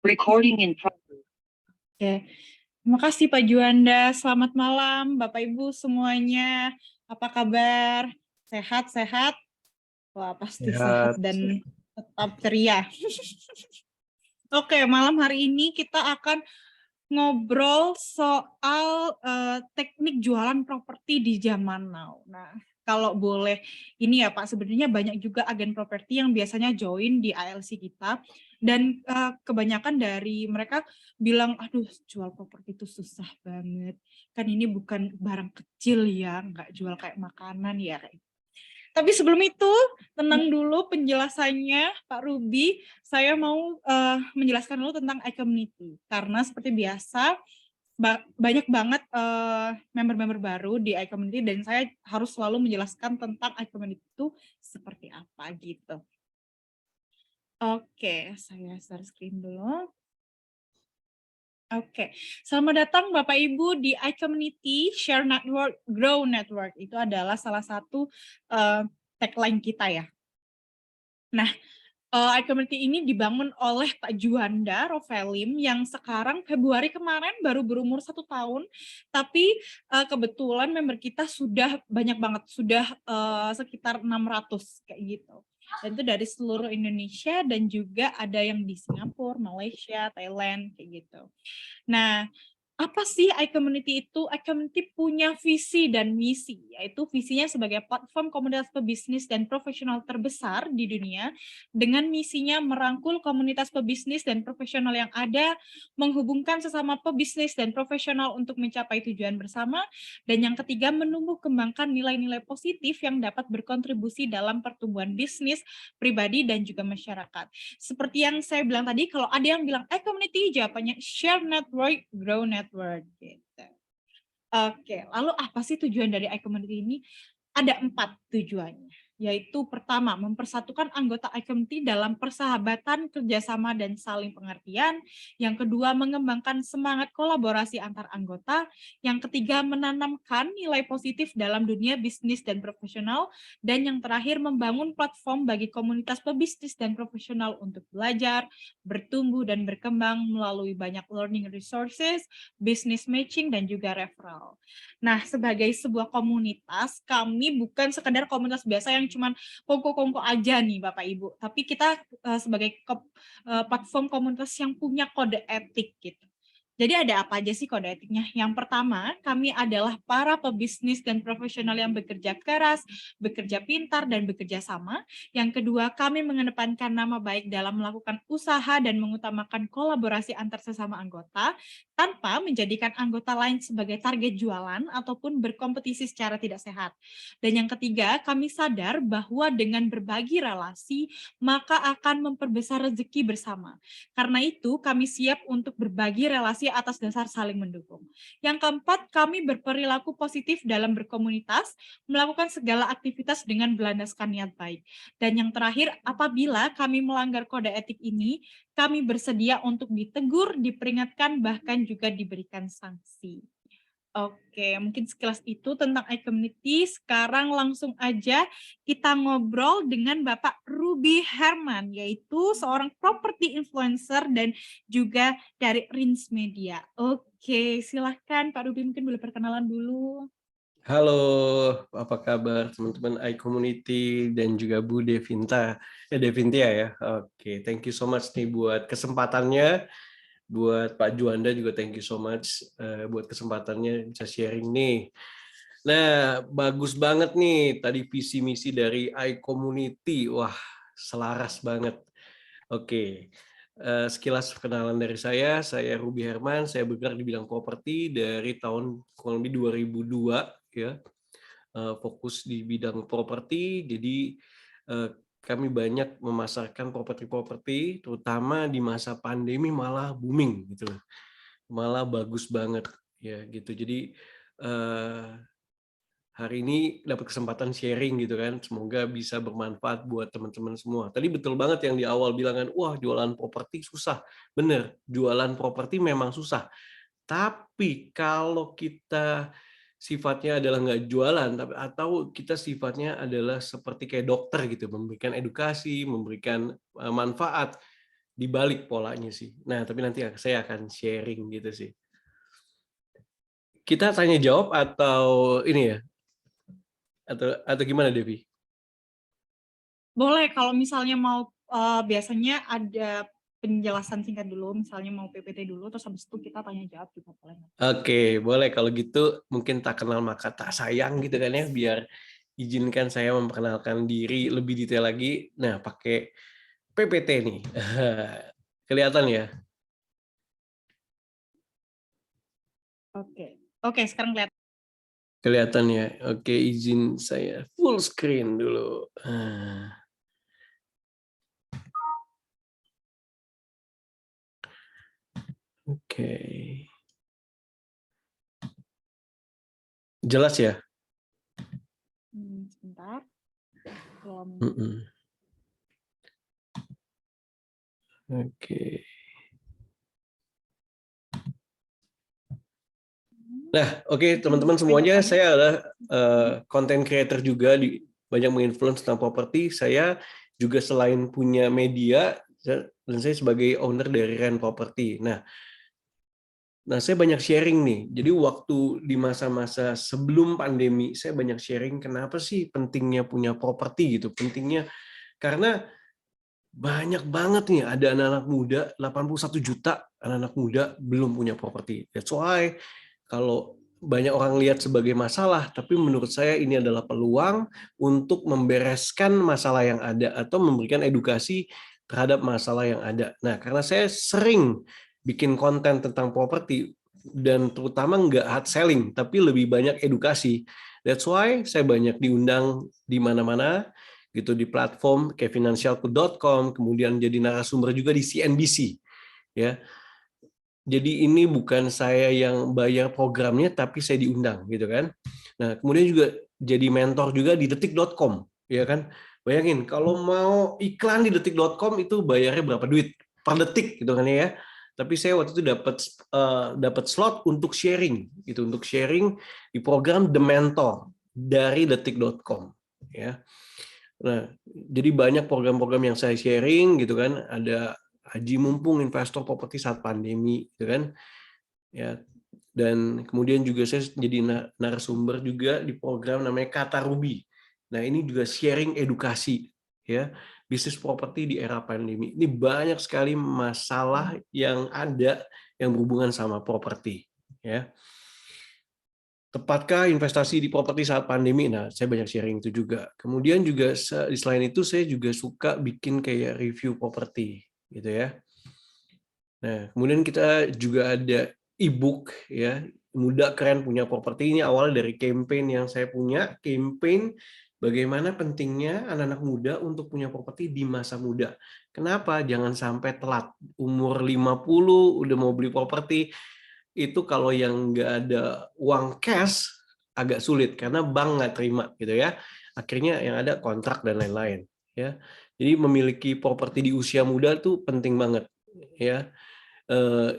Recording in progress. Oke, terima kasih Pak Juanda. Selamat malam Bapak Ibu semuanya. Apa kabar? Sehat-sehat? Wah, pasti sehat Sehat. dan tetap ceria. Oke, malam hari ini kita akan ngobrol soal teknik jualan properti di zaman now. Nah, kalau boleh ini ya Pak, sebenarnya banyak juga agen properti yang biasanya join di ALC kita dan kebanyakan dari mereka bilang, aduh jual properti itu susah banget. Kan ini bukan barang kecil ya, nggak jual kayak makanan ya. Tapi sebelum itu, tenang dulu penjelasannya Pak Ruby. Saya mau menjelaskan dulu tentang iCommunity. Karena seperti biasa, banyak banget member-member baru di iCommunity dan saya harus selalu menjelaskan tentang iCommunity itu seperti apa gitu. Oke, saya share screen dulu. Oke, selamat datang Bapak Ibu di iCommunity Share Network, Grow Network. Itu adalah salah satu tagline kita ya. Nah, iCommunity ini dibangun oleh Pak Juanda Rovelim yang sekarang Februari kemarin baru berumur 1 tahun, tapi kebetulan member kita sudah banyak banget, sudah sekitar 600 kayak gitu. Dan itu dari seluruh Indonesia dan juga ada yang di Singapura, Malaysia, Thailand kayak gitu. Nah, apa sih iCommunity itu? iCommunity punya visi dan misi, yaitu visinya sebagai platform komunitas pebisnis dan profesional terbesar di dunia, dengan misinya merangkul komunitas pebisnis dan profesional yang ada, menghubungkan sesama pebisnis dan profesional untuk mencapai tujuan bersama, dan yang ketiga, menumbuh kembangkan nilai-nilai positif yang dapat berkontribusi dalam pertumbuhan bisnis, pribadi, dan juga masyarakat. Seperti yang saya bilang tadi, kalau ada yang bilang iCommunity, jawabannya share network, grow network gitu. Oke, lalu apa sih tujuan dari iCommunity ini? Ada 4 tujuannya, yaitu pertama, mempersatukan anggota iCommunity dalam persahabatan, kerjasama, dan saling pengertian. Yang kedua, mengembangkan semangat kolaborasi antar anggota. Yang ketiga, menanamkan nilai positif dalam dunia bisnis dan profesional. Dan yang terakhir, membangun platform bagi komunitas pebisnis dan profesional untuk belajar, bertumbuh, dan berkembang melalui banyak learning resources, business matching, dan juga referral. Nah, sebagai sebuah komunitas, kami bukan sekedar komunitas biasa yang cuman kongko-kongko aja nih Bapak Ibu, tapi kita sebagai platform komunitas yang punya kode etik gitu. Jadi ada apa aja sih kode etiknya? Yang pertama, kami adalah para pebisnis dan profesional yang bekerja keras, bekerja pintar, dan bekerja sama. Yang kedua, kami mengedepankan nama baik dalam melakukan usaha dan mengutamakan kolaborasi antar sesama anggota, tanpa menjadikan anggota lain sebagai target jualan ataupun berkompetisi secara tidak sehat. Dan yang ketiga, kami sadar bahwa dengan berbagi relasi, maka akan memperbesar rezeki bersama. Karena itu, kami siap untuk berbagi relasi atas dasar saling mendukung. Yang keempat, kami berperilaku positif dalam berkomunitas, melakukan segala aktivitas dengan berlandaskan niat baik. Dan yang terakhir, apabila kami melanggar kode etik ini, kami bersedia untuk ditegur, diperingatkan, bahkan juga diberikan sanksi. Oke, mungkin sekilas itu tentang iCommunity. Sekarang langsung aja kita ngobrol dengan Bapak Ruby Herman, yaitu seorang property influencer dan juga dari Rins Media. Oke, silahkan Pak Ruby, mungkin boleh perkenalan dulu. Halo, apa kabar teman-teman iCommunity dan juga Bu Devintia ya. Oke, thank you so much nih buat kesempatannya. Buat Pak Juanda juga thank you so much buat kesempatannya bisa sharing nih. Nah, bagus banget nih tadi visi misi dari iCommunity. Wah, selaras banget. Oke. Sekilas perkenalan dari saya Ruby Herman, saya bergerak di bidang properti dari tahun kurang lebih 2002 ya. Fokus di bidang properti, jadi kami banyak memasarkan properti-properti, terutama di masa pandemi malah booming gitu, malah bagus banget ya gitu. Jadi hari ini dapat kesempatan sharing gitu kan, semoga bisa bermanfaat buat teman-teman semua. Tadi betul banget yang di awal bilang kan, wah jualan properti susah. Bener, jualan properti memang susah. Tapi kalau kita sifatnya adalah nggak jualan, atau kita sifatnya adalah seperti kayak dokter gitu, memberikan edukasi, memberikan manfaat, dibalik polanya sih. Nah, tapi nanti saya akan sharing gitu sih. Kita tanya jawab atau ini ya? Atau gimana, Devi? Boleh kalau misalnya mau biasanya ada penjelasan singkat dulu, misalnya mau PPT dulu, terus habis itu kita tanya jawab juga boleh. Oke, boleh kalau gitu mungkin tak kenal maka tak sayang gitu kan ya, biar izinkan saya memperkenalkan diri lebih detail lagi. Nah, pakai PPT nih. Kelihatan ya? Oke, sekarang lihat. Kelihatan ya. Oke, izin saya full screen dulu. Oke. Jelas ya? Sebentar. Oke. Nah, oke teman-teman semuanya, saya adalah content creator juga, banyak menginfluence tentang properti. Saya juga selain punya media, dan saya sebagai owner dari Rent Property. Nah, saya banyak sharing nih. Jadi waktu di masa-masa sebelum pandemi, saya banyak sharing kenapa sih pentingnya punya properti gitu. Pentingnya karena banyak banget nih ada anak-anak muda, 81 juta anak-anak muda belum punya properti. That's why kalau banyak orang lihat sebagai masalah, tapi menurut saya ini adalah peluang untuk membereskan masalah yang ada atau memberikan edukasi terhadap masalah yang ada. Nah, karena saya sering bikin konten tentang properti dan terutama nggak hard selling, tapi lebih banyak edukasi. That's why saya banyak diundang di mana-mana gitu di platform kayak financialku.com, kemudian jadi narasumber juga di CNBC ya. Jadi ini bukan saya yang bayar programnya, tapi saya diundang gitu kan. Nah, kemudian juga jadi mentor juga di detik.com ya kan. Bayangin kalau mau iklan di detik.com itu bayarnya berapa duit per detik gitu kan ya. Tapi saya waktu itu dapat slot untuk sharing gitu, untuk sharing di program The Mentor dari detik.com ya. Nah, jadi banyak program-program yang saya sharing gitu kan, ada Haji Mumpung investor properti saat pandemi gitu kan. Ya. Dan kemudian juga saya jadi narasumber juga di program namanya Kata Ruby. Nah, ini juga sharing edukasi ya, bisnis properti di era pandemi. Ini banyak sekali masalah yang ada yang berhubungan sama properti ya. Tepatkah investasi di properti saat pandemi? Nah, saya banyak sharing itu juga. Kemudian juga selain itu saya juga suka bikin kayak review properti, gitu ya. Nah, kemudian kita juga ada e-book ya, Muda Keren Punya Properti. Ini awalnya dari campaign yang saya punya, campaign bagaimana pentingnya anak-anak muda untuk punya properti di masa muda. Kenapa? Jangan sampai telat. Umur 50 udah mau beli properti, itu kalau yang nggak ada uang cash agak sulit karena bank nggak terima gitu ya. Akhirnya yang ada kontrak dan lain-lain ya. Jadi memiliki properti di usia muda tuh penting banget ya.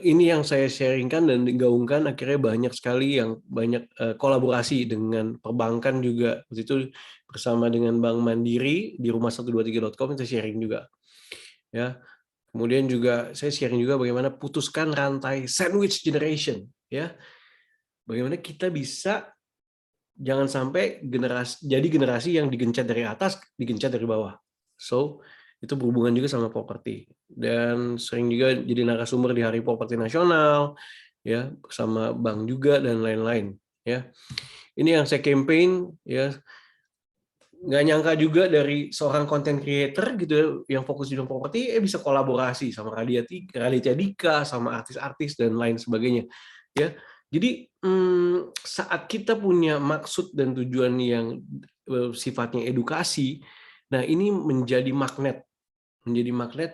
Ini yang saya sharingkan dan digaungkan, akhirnya banyak sekali yang banyak kolaborasi dengan perbankan juga. Waktu itu bersama dengan Bank Mandiri di rumah123.com kita sharing juga ya. Kemudian juga saya sharing juga bagaimana putuskan rantai sandwich generation ya. Bagaimana kita bisa jangan sampai jadi generasi yang digencet dari atas, digencet dari bawah. So, itu berhubungan juga sama properti. Dan sering juga jadi narasumber di Hari Properti Nasional ya, bersama bank juga dan lain-lain ya. Ini yang saya campaign ya, nggak nyangka juga dari seorang content creator gitu ya, yang fokus di bidang properti bisa kolaborasi sama Raditya Dika, sama artis-artis dan lain sebagainya ya. Jadi saat kita punya maksud dan tujuan yang sifatnya edukasi, nah ini menjadi magnet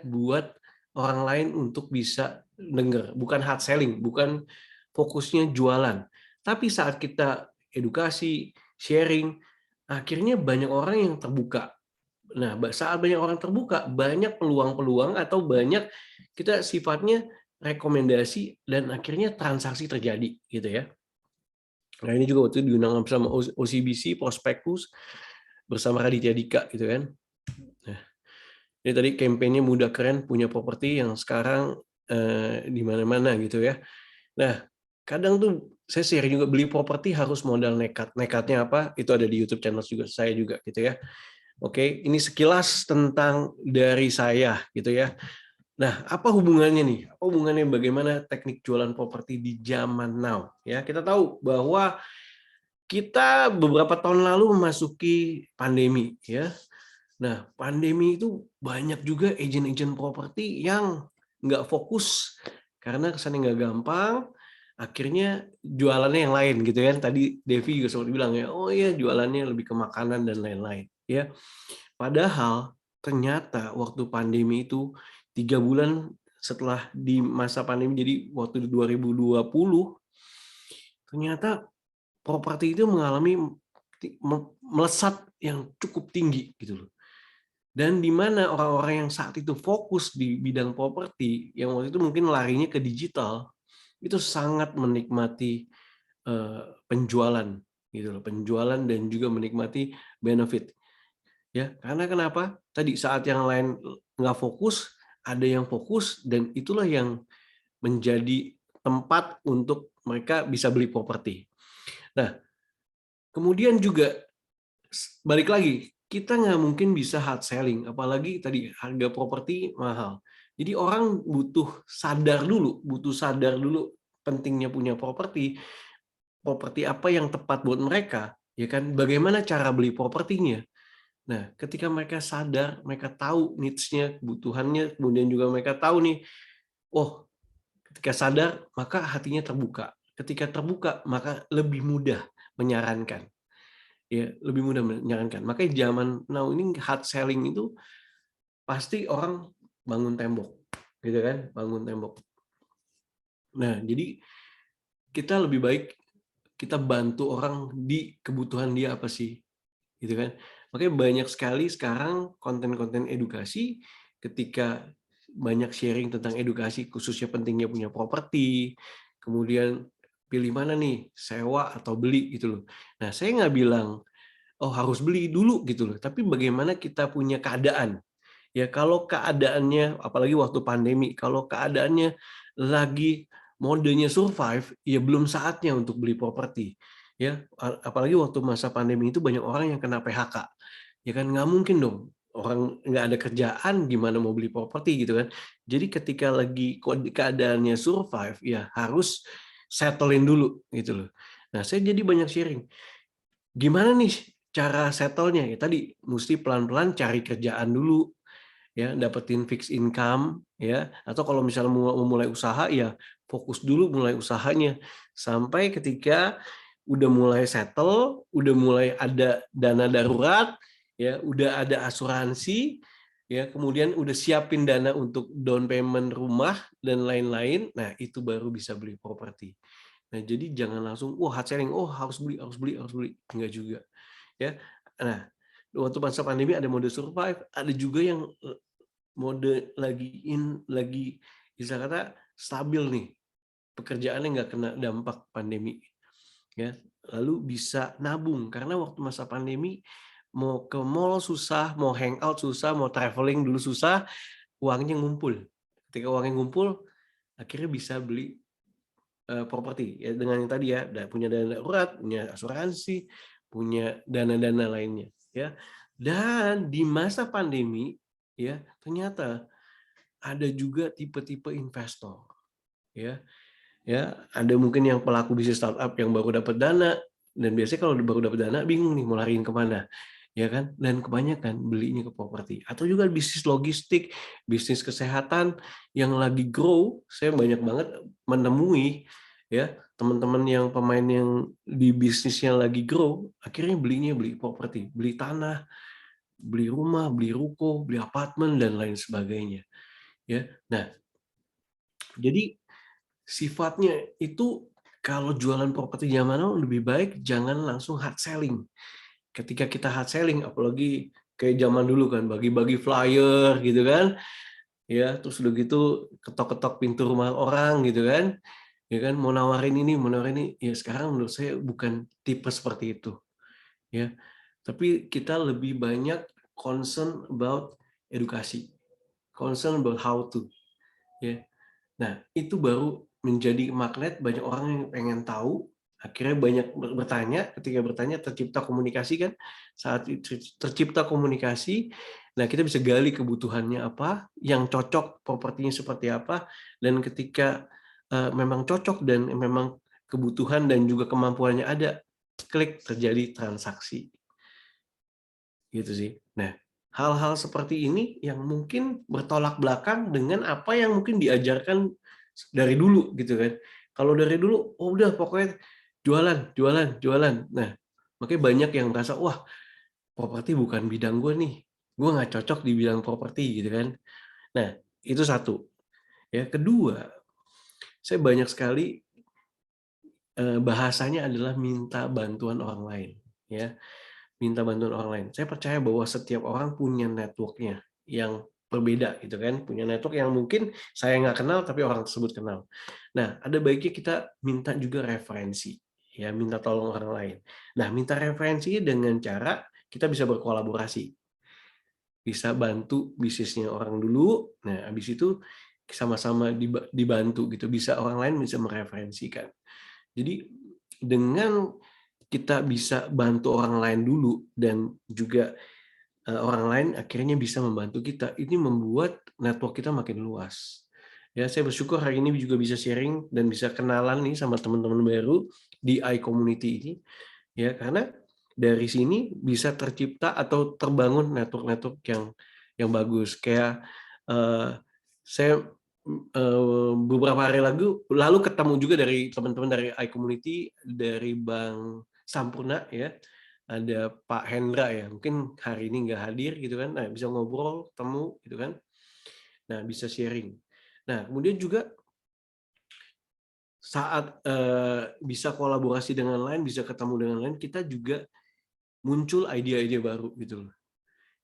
buat orang lain untuk bisa dengar, bukan hard selling, bukan fokusnya jualan. Tapi saat kita edukasi, sharing, akhirnya banyak orang yang terbuka. Nah, saat banyak orang terbuka, banyak peluang-peluang atau banyak kita sifatnya rekomendasi dan akhirnya transaksi terjadi gitu ya. Nah, ini juga waktu itu diundang bersama OCBC, Prospektus bersama Raditya Dika gitu kan. Nah, Ini tadi kampanye Muda Keren Punya Properti yang sekarang di mana-mana gitu ya. Nah, kadang tuh saya share juga beli properti harus modal nekat. Nekatnya apa? Itu ada di YouTube channel juga saya juga gitu ya. Oke, ini sekilas tentang dari saya gitu ya. Nah, apa hubungannya nih? Apa hubungannya bagaimana teknik jualan properti di zaman now? Ya, kita tahu bahwa kita beberapa tahun lalu memasuki pandemi ya. Nah, pandemi itu banyak juga agen-agen properti yang nggak fokus karena kesannya nggak gampang, akhirnya jualannya yang lain gitu kan. Tadi Devi juga sempat bilang ya, oh iya jualannya lebih ke makanan dan lain-lain ya. Padahal ternyata waktu pandemi itu 3 bulan setelah di masa pandemi, jadi waktu 2020, ternyata properti itu mengalami melesat yang cukup tinggi gitu loh. Dan di mana orang-orang yang saat itu fokus di bidang properti, yang waktu itu mungkin larinya ke digital, itu sangat menikmati penjualan gitu loh, penjualan dan juga menikmati benefit. Ya, karena kenapa? Tadi saat yang lain nggak fokus, ada yang fokus dan itulah yang menjadi tempat untuk mereka bisa beli properti. Nah, kemudian juga balik lagi, kita nggak mungkin bisa hard selling, apalagi tadi harga properti mahal. Jadi orang butuh sadar dulu pentingnya punya properti, properti apa yang tepat buat mereka, ya kan? Bagaimana cara beli propertinya? Nah, ketika mereka sadar, mereka tahu needs-nya, kebutuhannya, kemudian juga mereka tahu nih, oh, ketika sadar, maka hatinya terbuka. Ketika terbuka, maka lebih mudah menyarankan. Ya, lebih mudah menyarankan. Makanya zaman now ini hard selling itu pasti orang bangun tembok, gitu kan? Bangun tembok. Nah, jadi kita lebih baik kita bantu orang di kebutuhan dia apa sih, gitu kan? Makanya banyak sekali sekarang konten-konten edukasi ketika banyak sharing tentang edukasi khususnya pentingnya punya properti, kemudian pilih mana nih, sewa atau beli gitu loh. Nah, saya nggak bilang oh harus beli dulu gitu loh. Tapi bagaimana kita punya keadaan. Ya kalau keadaannya apalagi waktu pandemi, kalau keadaannya lagi modenya survive, ya belum saatnya untuk beli properti. Ya, apalagi waktu masa pandemi itu banyak orang yang kena PHK. Ya kan nggak mungkin dong orang nggak ada kerjaan gimana mau beli properti gitu kan. Jadi ketika lagi keadaannya survive ya harus settlein dulu gitu loh. Nah, saya jadi banyak sharing. Gimana nih cara settle-nya? Ya tadi mesti pelan-pelan cari kerjaan dulu, ya dapetin fixed income, ya. Atau kalau misalnya mau mulai usaha, ya fokus dulu mulai usahanya. Sampai ketika udah mulai settle, udah mulai ada dana darurat, ya, udah ada asuransi, ya, kemudian udah siapin dana untuk down payment rumah dan lain-lain. Nah, itu baru bisa beli properti. Nah, jadi jangan langsung, wah hard selling, oh harus beli, harus beli, harus beli. Enggak juga. Ya. Nah, waktu masa pandemi ada mode survive, ada juga yang mode lagi bisa kata stabil nih. Pekerjaannya nggak kena dampak pandemi. Ya. Lalu bisa nabung karena waktu masa pandemi mau ke mall susah, mau hangout susah, mau traveling dulu susah, uangnya ngumpul. Ketika uangnya ngumpul, akhirnya bisa beli properti ya dengan yang tadi ya punya dana darurat, punya asuransi, punya dana-dana lainnya ya. Dan di masa pandemi ya ternyata ada juga tipe-tipe investor ya. Ya, ada mungkin yang pelaku bisnis startup yang baru dapat dana dan biasanya kalau baru dapat dana bingung nih mau lariin kemana ya kan, dan kebanyakan belinya ke properti atau juga bisnis logistik, bisnis kesehatan yang lagi grow. Saya banyak banget menemui ya teman-teman yang pemain yang di bisnisnya lagi grow akhirnya beli properti, beli tanah, beli rumah, beli ruko, beli apartemen dan lain sebagainya ya. Nah, jadi sifatnya itu kalau jualan properti zaman now lebih baik jangan langsung hard selling. Ketika kita hard selling, apalagi kayak zaman dulu kan, bagi-bagi flyer gitu kan, ya terus udah gitu ketok-ketok pintu rumah orang gitu kan, ya kan mau nawarin ini, mau nawarin ini, ya sekarang menurut saya bukan tipe seperti itu, ya. Tapi kita lebih banyak concern about edukasi, concern about how to, ya. Nah, itu baru menjadi magnet banyak orang yang pengen tahu, akhirnya banyak bertanya, ketika bertanya tercipta komunikasi kan, saat tercipta komunikasi, nah kita bisa gali kebutuhannya apa, yang cocok propertinya seperti apa, dan ketika memang cocok dan memang kebutuhan dan juga kemampuannya ada, klik terjadi transaksi. Gitu sih. Nah, hal-hal seperti ini yang mungkin bertolak belakang dengan apa yang mungkin diajarkan dari dulu gitu kan. Kalau dari dulu, oh udah pokoknya jualan, jualan, jualan. Nah, makanya banyak yang merasa, wah properti bukan bidang gue nih. Gue nggak cocok di bidang properti gitu kan. Nah, itu satu. Ya, kedua, saya banyak sekali bahasanya adalah minta bantuan orang lain. Ya, minta bantuan orang lain. Saya percaya bahwa setiap orang punya network-nya yang berbeda gitu kan, punya network yang mungkin saya nggak kenal tapi orang tersebut kenal. Nah, ada baiknya kita minta juga referensi, ya minta tolong orang lain. Nah, minta referensi dengan cara kita bisa berkolaborasi, bisa bantu bisnisnya orang dulu. Nah, habis itu sama-sama dibantu gitu, bisa orang lain bisa mereferensikan. Jadi dengan kita bisa bantu orang lain dulu dan juga orang lain akhirnya bisa membantu kita. Ini membuat network kita makin luas. Ya, saya bersyukur hari ini juga bisa sharing dan bisa kenalan nih sama teman-teman baru di iCommunity ini. Ya, karena dari sini bisa tercipta atau terbangun network-network yang bagus. Kayak saya beberapa hari lalu ketemu juga dari teman-teman dari iCommunity dari Bank Sampurna ya. Ada Pak Hendra ya, mungkin hari ini nggak hadir gitu kan, nah bisa ngobrol, ketemu gitu kan, nah bisa sharing. Nah kemudian juga saat bisa kolaborasi dengan lain, bisa ketemu dengan lain, kita juga muncul ide-ide baru gitu loh,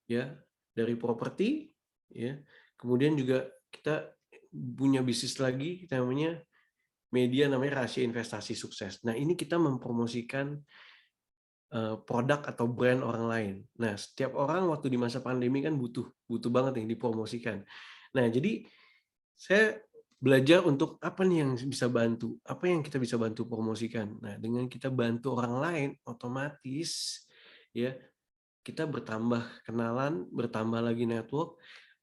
ya dari properti, ya kemudian juga kita punya bisnis lagi namanya media namanya Rahasia Investasi Sukses. Nah ini kita mempromosikan produk atau brand orang lain. Nah, setiap orang waktu di masa pandemi kan butuh banget yang dipromosikan. Nah, jadi saya belajar untuk apa nih yang bisa bantu, apa yang kita bisa bantu promosikan. Nah, dengan kita bantu orang lain, otomatis ya kita bertambah kenalan, bertambah lagi network,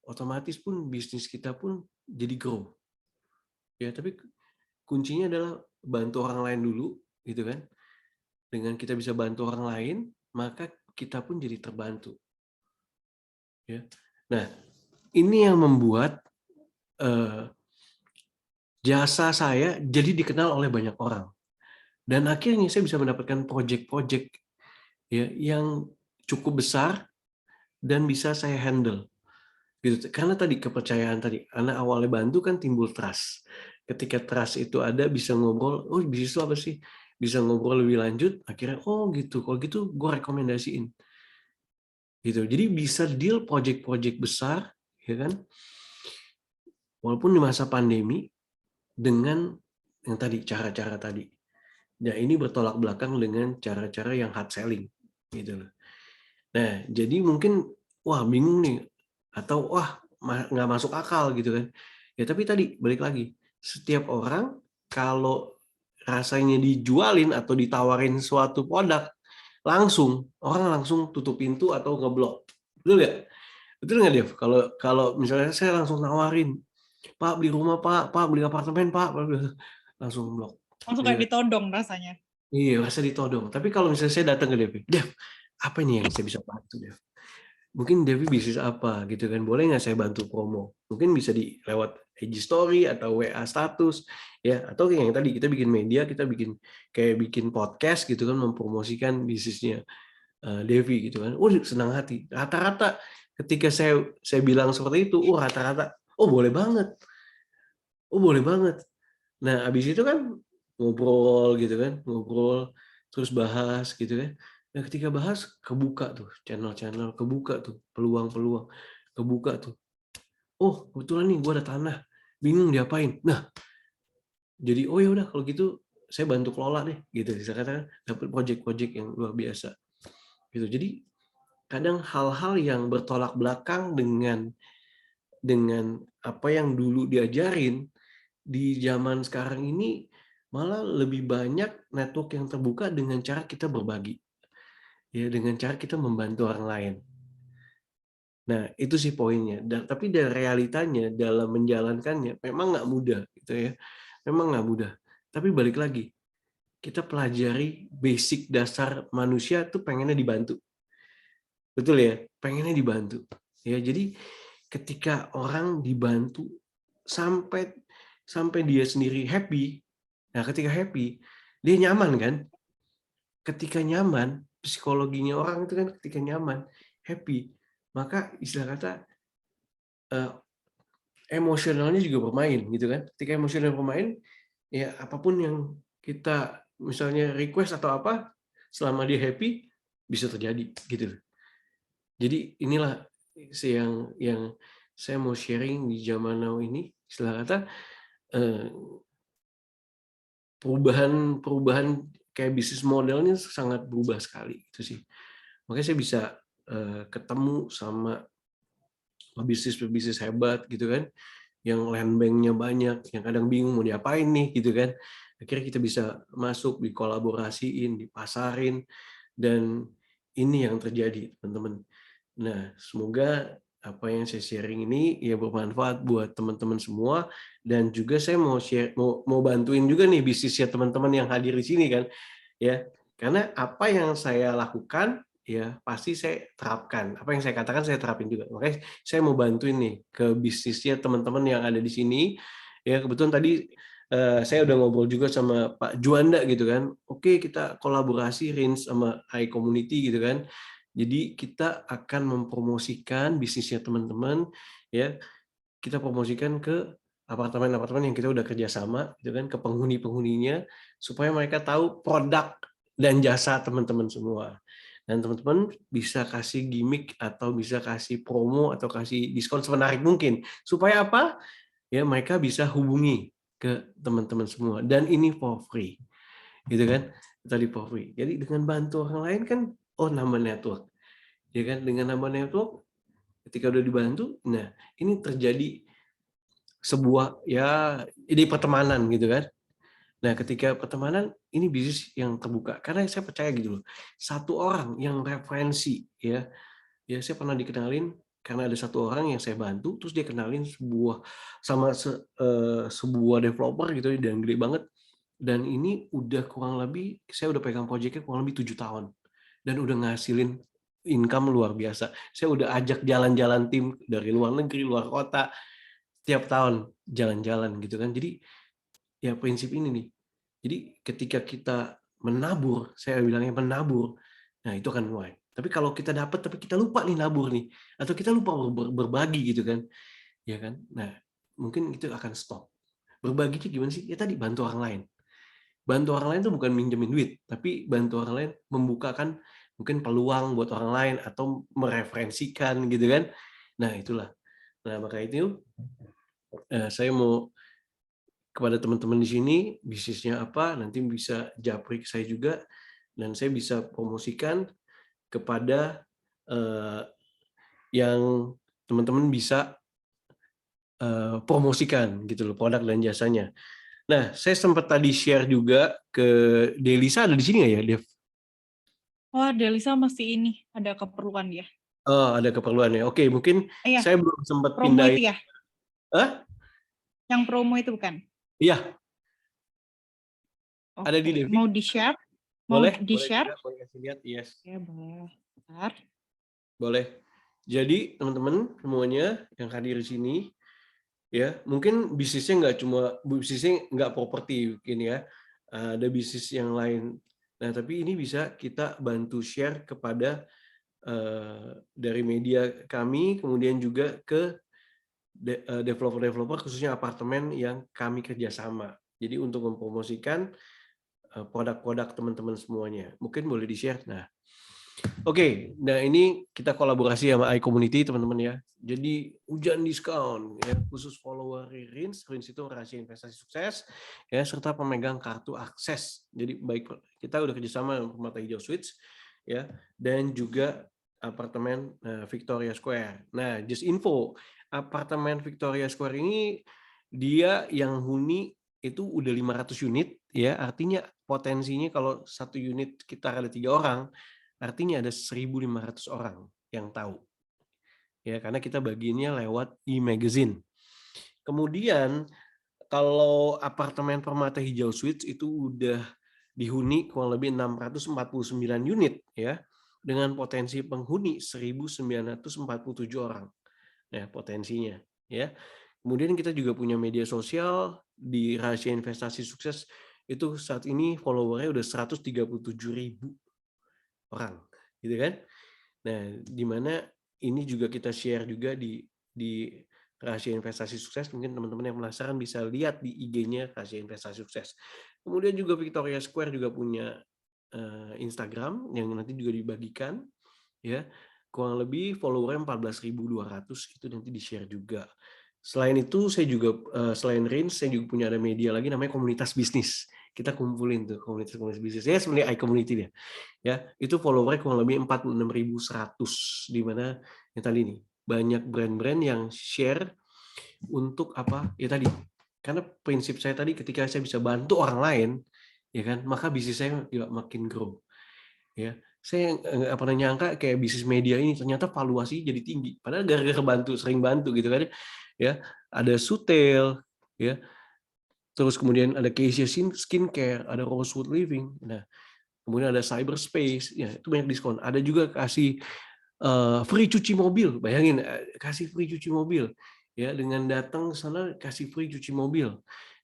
otomatis pun bisnis kita pun jadi grow. Ya, tapi kuncinya adalah bantu orang lain dulu, gitu kan? Dengan kita bisa bantu orang lain, maka kita pun jadi terbantu. Ya. Nah, ini yang membuat jasa saya jadi dikenal oleh banyak orang. Dan akhirnya saya bisa mendapatkan project-project ya, yang cukup besar dan bisa saya handle. Gitu. Karena tadi kepercayaan tadi, anak awalnya bantu kan timbul trust. Ketika trust itu ada, bisa ngobrol, oh bisnis itu apa sih? Bisa ngobrol lebih lanjut, akhirnya oh gitu, kalau gitu gue rekomendasiin. Gitu. Jadi bisa deal project-project besar, ya kan? Walaupun di masa pandemi dengan yang tadi cara-cara tadi. Nah, ini bertolak belakang dengan cara-cara yang hard selling, gitu loh. Nah, jadi mungkin wah bingung nih atau wah nggak masuk akal gitu kan. Ya tapi tadi balik lagi, setiap orang kalau rasanya dijualin atau ditawarin suatu produk langsung orang langsung tutup pintu atau ngeblok. Betul nggak? Betul nggak, Dev? Kalau kalau misalnya saya langsung nawarin, Pak beli rumah Pak, Pak beli apartemen Pak, langsung blok. Langsung Iya, kayak ditodong rasanya. iya rasa ditodong. Tapi kalau misalnya saya datang ke Dev, Dev, apa nih yang saya bisa bantu Dev? Mungkin Devi bisnis apa gitu kan, boleh nggak saya bantu promo? Mungkin bisa di lewat IG story atau WA status ya, atau yang tadi kita bikin media, kita bikin podcast gitu kan, mempromosikan bisnisnya Devi gitu kan. Oh senang hati. Rata-rata ketika saya bilang seperti itu, rata-rata oh boleh banget, oh boleh banget. Nah abis itu kan ngobrol gitu kan, ngobrol terus bahas gitu kan. Nah ketika bahas kebuka tuh channel-channel, kebuka tuh peluang-peluang, kebuka tuh. Oh kebetulan nih gue ada tanah, bingung diapain. Nah jadi oh ya udah kalau gitu saya bantu kelola deh gitu. Saya katakan dapat project-project yang luar biasa gitu. Jadi kadang hal-hal yang bertolak belakang dengan dengan apa yang dulu diajarin, di zaman sekarang ini malah lebih banyak network yang terbuka dengan cara kita berbagi. Ya, dengan cara kita membantu orang lain. Nah, itu sih poinnya. Tapi dari realitanya dalam menjalankannya memang nggak mudah, gitu ya. Memang nggak mudah. Tapi balik lagi, kita pelajari basic dasar manusia tuh pengennya dibantu. Betul ya? Pengennya dibantu. Ya, jadi ketika orang dibantu sampai sampai dia sendiri happy, nah ketika happy, dia nyaman kan? Ketika nyaman, psikologinya orang itu kan ketika nyaman, happy, maka istilah kata eh, emosionalnya juga bermain gitu kan. Ketika emosional bermain, ya apapun yang kita misalnya request atau apa, selama dia happy bisa terjadi gitu. Jadi inilah yang saya mau sharing di zaman now ini, istilah kata perubahan kayak bisnis modelnya sangat berubah sekali itu sih. Makanya saya bisa ketemu sama pebisnis hebat gitu kan, yang land bank-nya banyak, yang kadang bingung mau diapain nih gitu kan. Akhirnya kita bisa masuk, dikolaborasiin, dipasarin, dan ini yang terjadi teman-teman. Nah, semoga apa yang saya sharing ini ya bermanfaat buat teman-teman semua, dan juga saya mau share, mau bantuin juga nih bisnisnya teman-teman yang hadir di sini kan, ya. Karena apa yang saya lakukan ya pasti saya terapkan. Apa yang saya katakan saya terapin juga. Makanya saya mau bantuin nih ke bisnisnya teman-teman yang ada di sini. Ya kebetulan tadi saya udah ngobrol juga sama Pak Juanda gitu kan. Oke, kita kolaborasi Rins sama iCommunity gitu kan. Jadi kita akan mempromosikan bisnisnya teman-teman, ya. Kita promosikan ke apartemen-apartemen yang kita udah kerjasama, gitu kan, ke penghuni-penghuninya, supaya mereka tahu produk dan jasa teman-teman semua. Dan teman-teman bisa kasih gimmick atau bisa kasih promo atau kasih diskon semenarik mungkin. Supaya apa? Ya mereka bisa hubungi ke teman-teman semua. Dan ini for free. Gitu kan? Tadi for free. Jadi dengan bantu orang lain kan, oh nambah network. Ya kan? Dengan nambah network, ketika udah dibantu, nah ini terjadi sebuah ya ide pertemanan gitu kan. Nah, ketika pertemanan ini bisnis yang terbuka karena saya percaya gitu loh. Satu orang yang referensi ya, ya saya pernah dikenalin karena ada satu orang yang saya bantu, terus dia kenalin sebuah developer gitu dan gede banget. Dan ini udah kurang lebih saya udah pegang proyeknya kurang lebih 7 tahun dan udah ngasilin income luar biasa. Saya udah ajak jalan-jalan tim dari luar negeri, luar kota, tiap tahun jalan-jalan gitu kan. Jadi ya prinsip ini nih. Jadi ketika kita menabur, saya bilangnya menabur, nah itu akan mulai. Tapi kalau kita dapat tapi kita lupa nih nabur nih, atau kita lupa berbagi gitu kan, ya kan. Nah mungkin itu akan stop. Berbagi itu gimana sih? Ya tadi bantu orang lain. Bantu orang lain itu bukan minjemin duit, tapi bantu orang lain membukakan mungkin peluang buat orang lain atau mereferensikan gitu kan. Nah itulah. Nah maka itu saya mau kepada teman-teman di sini, bisnisnya apa, nanti bisa japri ke saya juga, dan saya bisa promosikan kepada yang teman-teman bisa promosikan gitu loh, produk dan jasanya. Nah, saya sempat tadi share juga ke Delisa, ada di sini nggak ya, Dev? Oh, Delisa masih ini, ada keperluan ya? Oh, ada keperluan ya. Oke, mungkin Iya, saya belum sempat promo pindahin. itu ya? Hah? Yang promo itu bukan? Iya, ada di Oke, Devi. mau di-share? Mau Boleh di-share? juga, boleh kasih lihat. Yes. Ya, boleh. Bentar. Boleh. Jadi teman-teman semuanya yang hadir di sini, ya mungkin bisnisnya nggak properti mungkin ya, ada bisnis yang lain. Nah tapi ini bisa kita bantu share kepada dari media kami, kemudian juga ke developer-developer khususnya apartemen yang kami kerjasama. Jadi untuk mempromosikan produk-produk teman-teman semuanya, mungkin boleh di share. Nah, oke, nah ini kita kolaborasi sama iCommunity teman-teman ya. Jadi hujan diskon ya khusus follower Rins. Rins itu rahasia investasi sukses ya, serta pemegang kartu akses. Jadi baik kita udah kerjasama dengan Permata Hijau Switch ya, dan juga apartemen Victoria Square. Nah, just info, apartemen Victoria Square ini dia yang huni itu udah 500 unit ya, artinya potensinya kalau satu unit sekitar ada 3 orang, artinya ada 1.500 orang yang tahu. Ya, karena kita bagiannya lewat e-magazine. Kemudian kalau apartemen Permata Hijau Suites itu udah dihuni kurang lebih 649 unit ya, dengan potensi penghuni 1.947 orang. Ya, potensinya ya. Kemudian kita juga punya media sosial di Rahasia Investasi Sukses itu saat ini followernya udah 137.000 orang, gitu kan? Nah, di mana ini juga kita share juga di Rahasia Investasi Sukses. Mungkin teman-teman yang penasaran bisa lihat di IG-nya Rahasia Investasi Sukses. Kemudian juga Victoria Square juga punya Instagram yang nanti juga dibagikan, ya. Kurang lebih followernya 14.200 itu nanti di-share juga. Selain itu saya juga selain Range saya juga punya ada media lagi namanya Komunitas Bisnis. Kita kumpulin tuh komunitas bisnis. Ya sebenarnya iCommunity dia. Ya, itu followernya kurang lebih 46.100 di mana yang tadi nih banyak brand-brand yang share untuk apa? Ya tadi. Karena prinsip saya tadi ketika saya bisa bantu orang lain, ya kan, maka bisnis saya juga makin grow. Ya, saya nggak pernah nyangka kayak bisnis media ini ternyata valuasi jadi tinggi. Padahal gara-gara bantu, sering bantu gitu kan ya. Ada Sutel, ya. Terus kemudian ada Keisha Skincare, ada Rosewood Living. Nah, kemudian ada Cyberspace, ya itu banyak diskon. Ada juga kasih free cuci mobil, bayangin kasih free cuci mobil, ya dengan datang ke sana kasih free cuci mobil,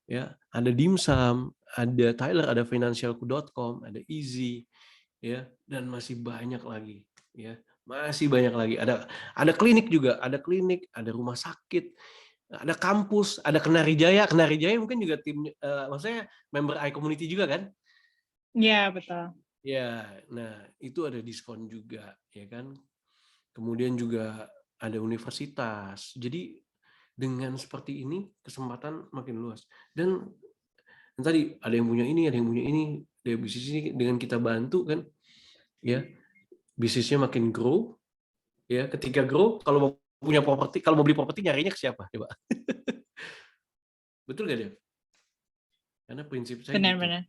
ya ada Dimsum, ada Tyler, ada financialku.com, ada Easy, ya dan masih banyak lagi, ya masih banyak lagi. Ada klinik juga, ada rumah sakit, ada kampus, ada Kenari Jaya. Kenari Jaya mungkin juga tim, maksudnya member iCommunity juga kan? Iya, betul. Ya, nah itu ada diskon juga, ya kan? Kemudian juga ada universitas. Jadi dengan seperti ini kesempatan makin luas. Dan tadi ada yang punya ini, ada yang punya ini, dari bisnis ini dengan kita bantu kan, ya bisnisnya makin grow. Ya, ketika grow, kalau mau punya properti, kalau mau beli properti nyarinya ke siapa? Coba. Betul gak, Dev? Karena prinsip saya gitu. Benar-benar.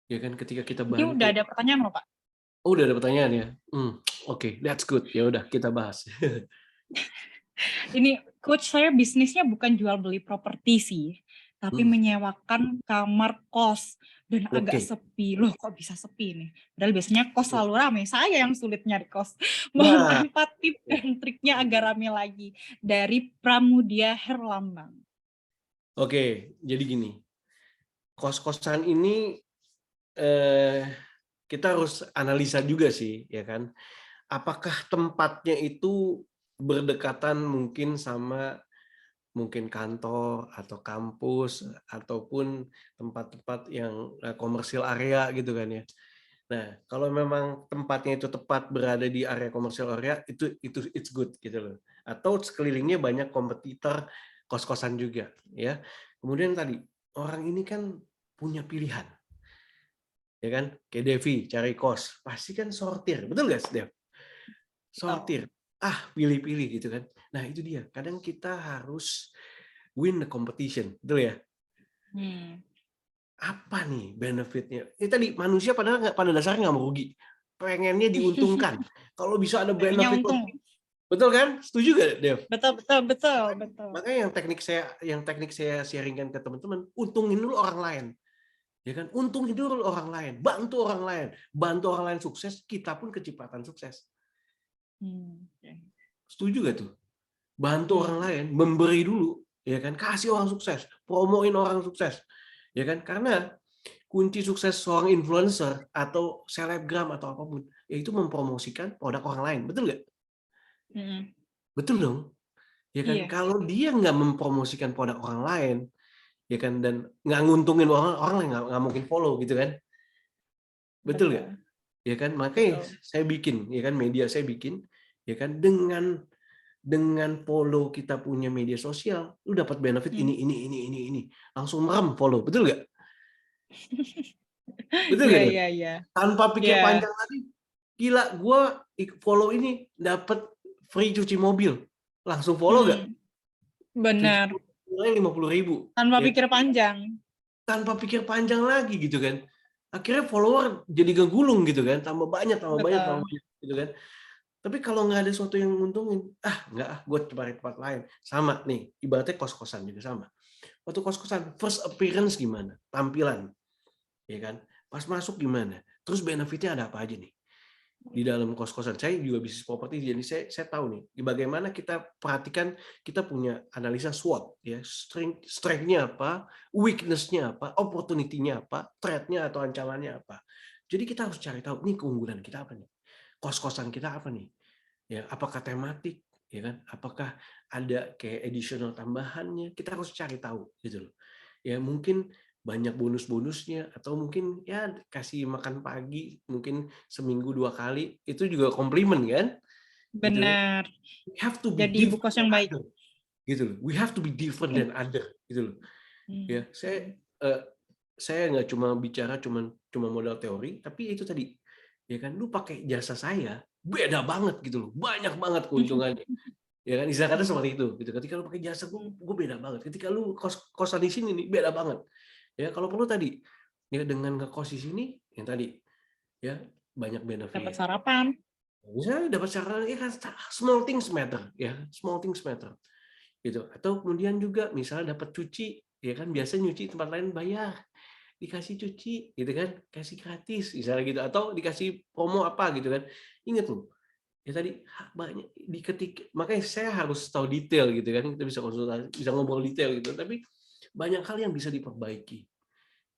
Ya kan, ketika kita Ini udah bantu. ada pertanyaan loh, Pak. Oh, udah ada pertanyaan ya. Oke, that's good. Ya udah, kita bahas. Ini coach, saya bisnisnya bukan jual beli properti sih, tapi Hmm, menyewakan kamar kos dan agak Oke. sepi. Loh, kok bisa sepi nih? Padahal biasanya kos selalu ramai. Saya yang sulit nyari kos. Mohon Nah, apa tips dan triknya agar ramai lagi? Dari Pramudia Herlambang. oke, jadi gini. Kos-kosan ini eh, kita harus analisa juga sih, ya kan? Apakah tempatnya itu berdekatan mungkin sama mungkin kantor atau kampus ataupun tempat-tempat yang komersial area gitu kan ya. Nah, kalau memang tempatnya itu tepat berada di area komersial area itu it's good gitu loh. Atau sekelilingnya banyak kompetitor kos-kosan juga ya. Kemudian tadi orang ini kan punya pilihan. Ya kan? Kayak Devi cari kos, pasti kan sortir. Betul nggak, Dev? Betul. Sortir. Pilih-pilih gitu kan. Nah, itu dia. Kadang kita harus win the competition. Betul ya? Hmm. Apa nih benefitnya? Ini tadi manusia pada dasarnya nggak mau rugi. Pengennya diuntungkan. Kalau bisa ada Pengennya benefit untung. lebih. Betul kan? Setuju gak, Dev? Betul, betul, betul, betul. Makanya yang teknik saya sharingkan ke teman-teman, untungin dulu orang lain. Ya kan? Untungin dulu orang lain, bantu orang lain. Bantu orang lain sukses, kita pun kecepatan sukses. Okay. Setuju gak tuh? Bantu orang lain, memberi dulu, ya kan? Kasih orang sukses, promoin orang sukses. Ya kan? Karena kunci sukses seorang influencer atau selebgram atau apapun, yaitu mempromosikan produk orang lain. Betul nggak? Betul dong. Ya kan? Iya. Kalau dia nggak mempromosikan produk orang lain, ya kan, dan nggak nguntungin orang lain nggak mungkin follow gitu kan? Betul nggak? Betul, Ya kan? Makanya betul. saya bikin, ya kan, media saya bikin, ya kan, dengan follow kita punya media sosial, lu dapat benefit ini. Langsung merem follow. Betul nggak? Betul Iya, nggak? iya, iya. Tanpa pikir Iya. panjang lagi, Gila, gue follow ini dapat free cuci mobil, langsung follow gak? Cuci Bener. mobilnya 50.000 Tanpa ya, pikir panjang. tanpa pikir panjang lagi gitu kan. Akhirnya follower jadi ngegulung gitu kan, tambah banyak Betul. gitu kan. Tapi kalau nggak ada sesuatu yang nguntungin, nggak gue cari tempat lain. Sama nih, ibaratnya kos-kosan juga sama. Waktu kos-kosan, first appearance gimana? Tampilan, ya kan? Pas masuk gimana? Terus benefitnya ada apa aja nih? Di dalam kos-kosan. Saya juga bisnis properti, jadi saya tahu nih bagaimana kita perhatikan, kita punya analisa SWOT ya, strength-nya apa, weakness-nya apa, opportunity-nya apa, threat-nya atau ancamannya apa. Jadi kita harus cari tahu nih keunggulan kita apa nih, kos-kosan kita apa nih, ya apakah tematik, ya kan, apakah ada kayak additional tambahannya, kita harus cari tahu gitu loh. Ya mungkin banyak bonus-bonusnya, atau mungkin ya kasih makan pagi mungkin seminggu 2 kali, itu juga komplimen kan, gitu kan. Bener. We have to be Jadi ibu different kos than yang baik. other, gitu loh. We have to be different than other, gitu loh. Ya, saya nggak cuma bicara cuma modal teori, tapi itu tadi, ya kan, lu pakai jasa saya, beda banget gitu loh, banyak banget keuntungannya. Ya kan, istilah kata seperti itu, gitu. Ketika lu pakai jasa gue beda banget. Ketika lu kosan di sini nih, beda banget. Ya, kalau perlu tadi, ya dengan ngekos di sini, yang tadi, ya banyak Dapat benefit. sarapan. Misalnya dapat cara, ya kan, small things matter, ya small things matter, gitu. Atau kemudian juga misalnya dapat cuci, ya kan, biasa nyuci tempat lain bayar, dikasih cuci, gitu kan, kasih gratis, misalnya gitu. Atau dikasih promo apa gitu kan. Ingat loh, ya tadi banyak makanya saya harus tahu detail gitu kan, kita bisa konsultasi, bisa ngobrol detail gitu, tapi banyak hal yang bisa diperbaiki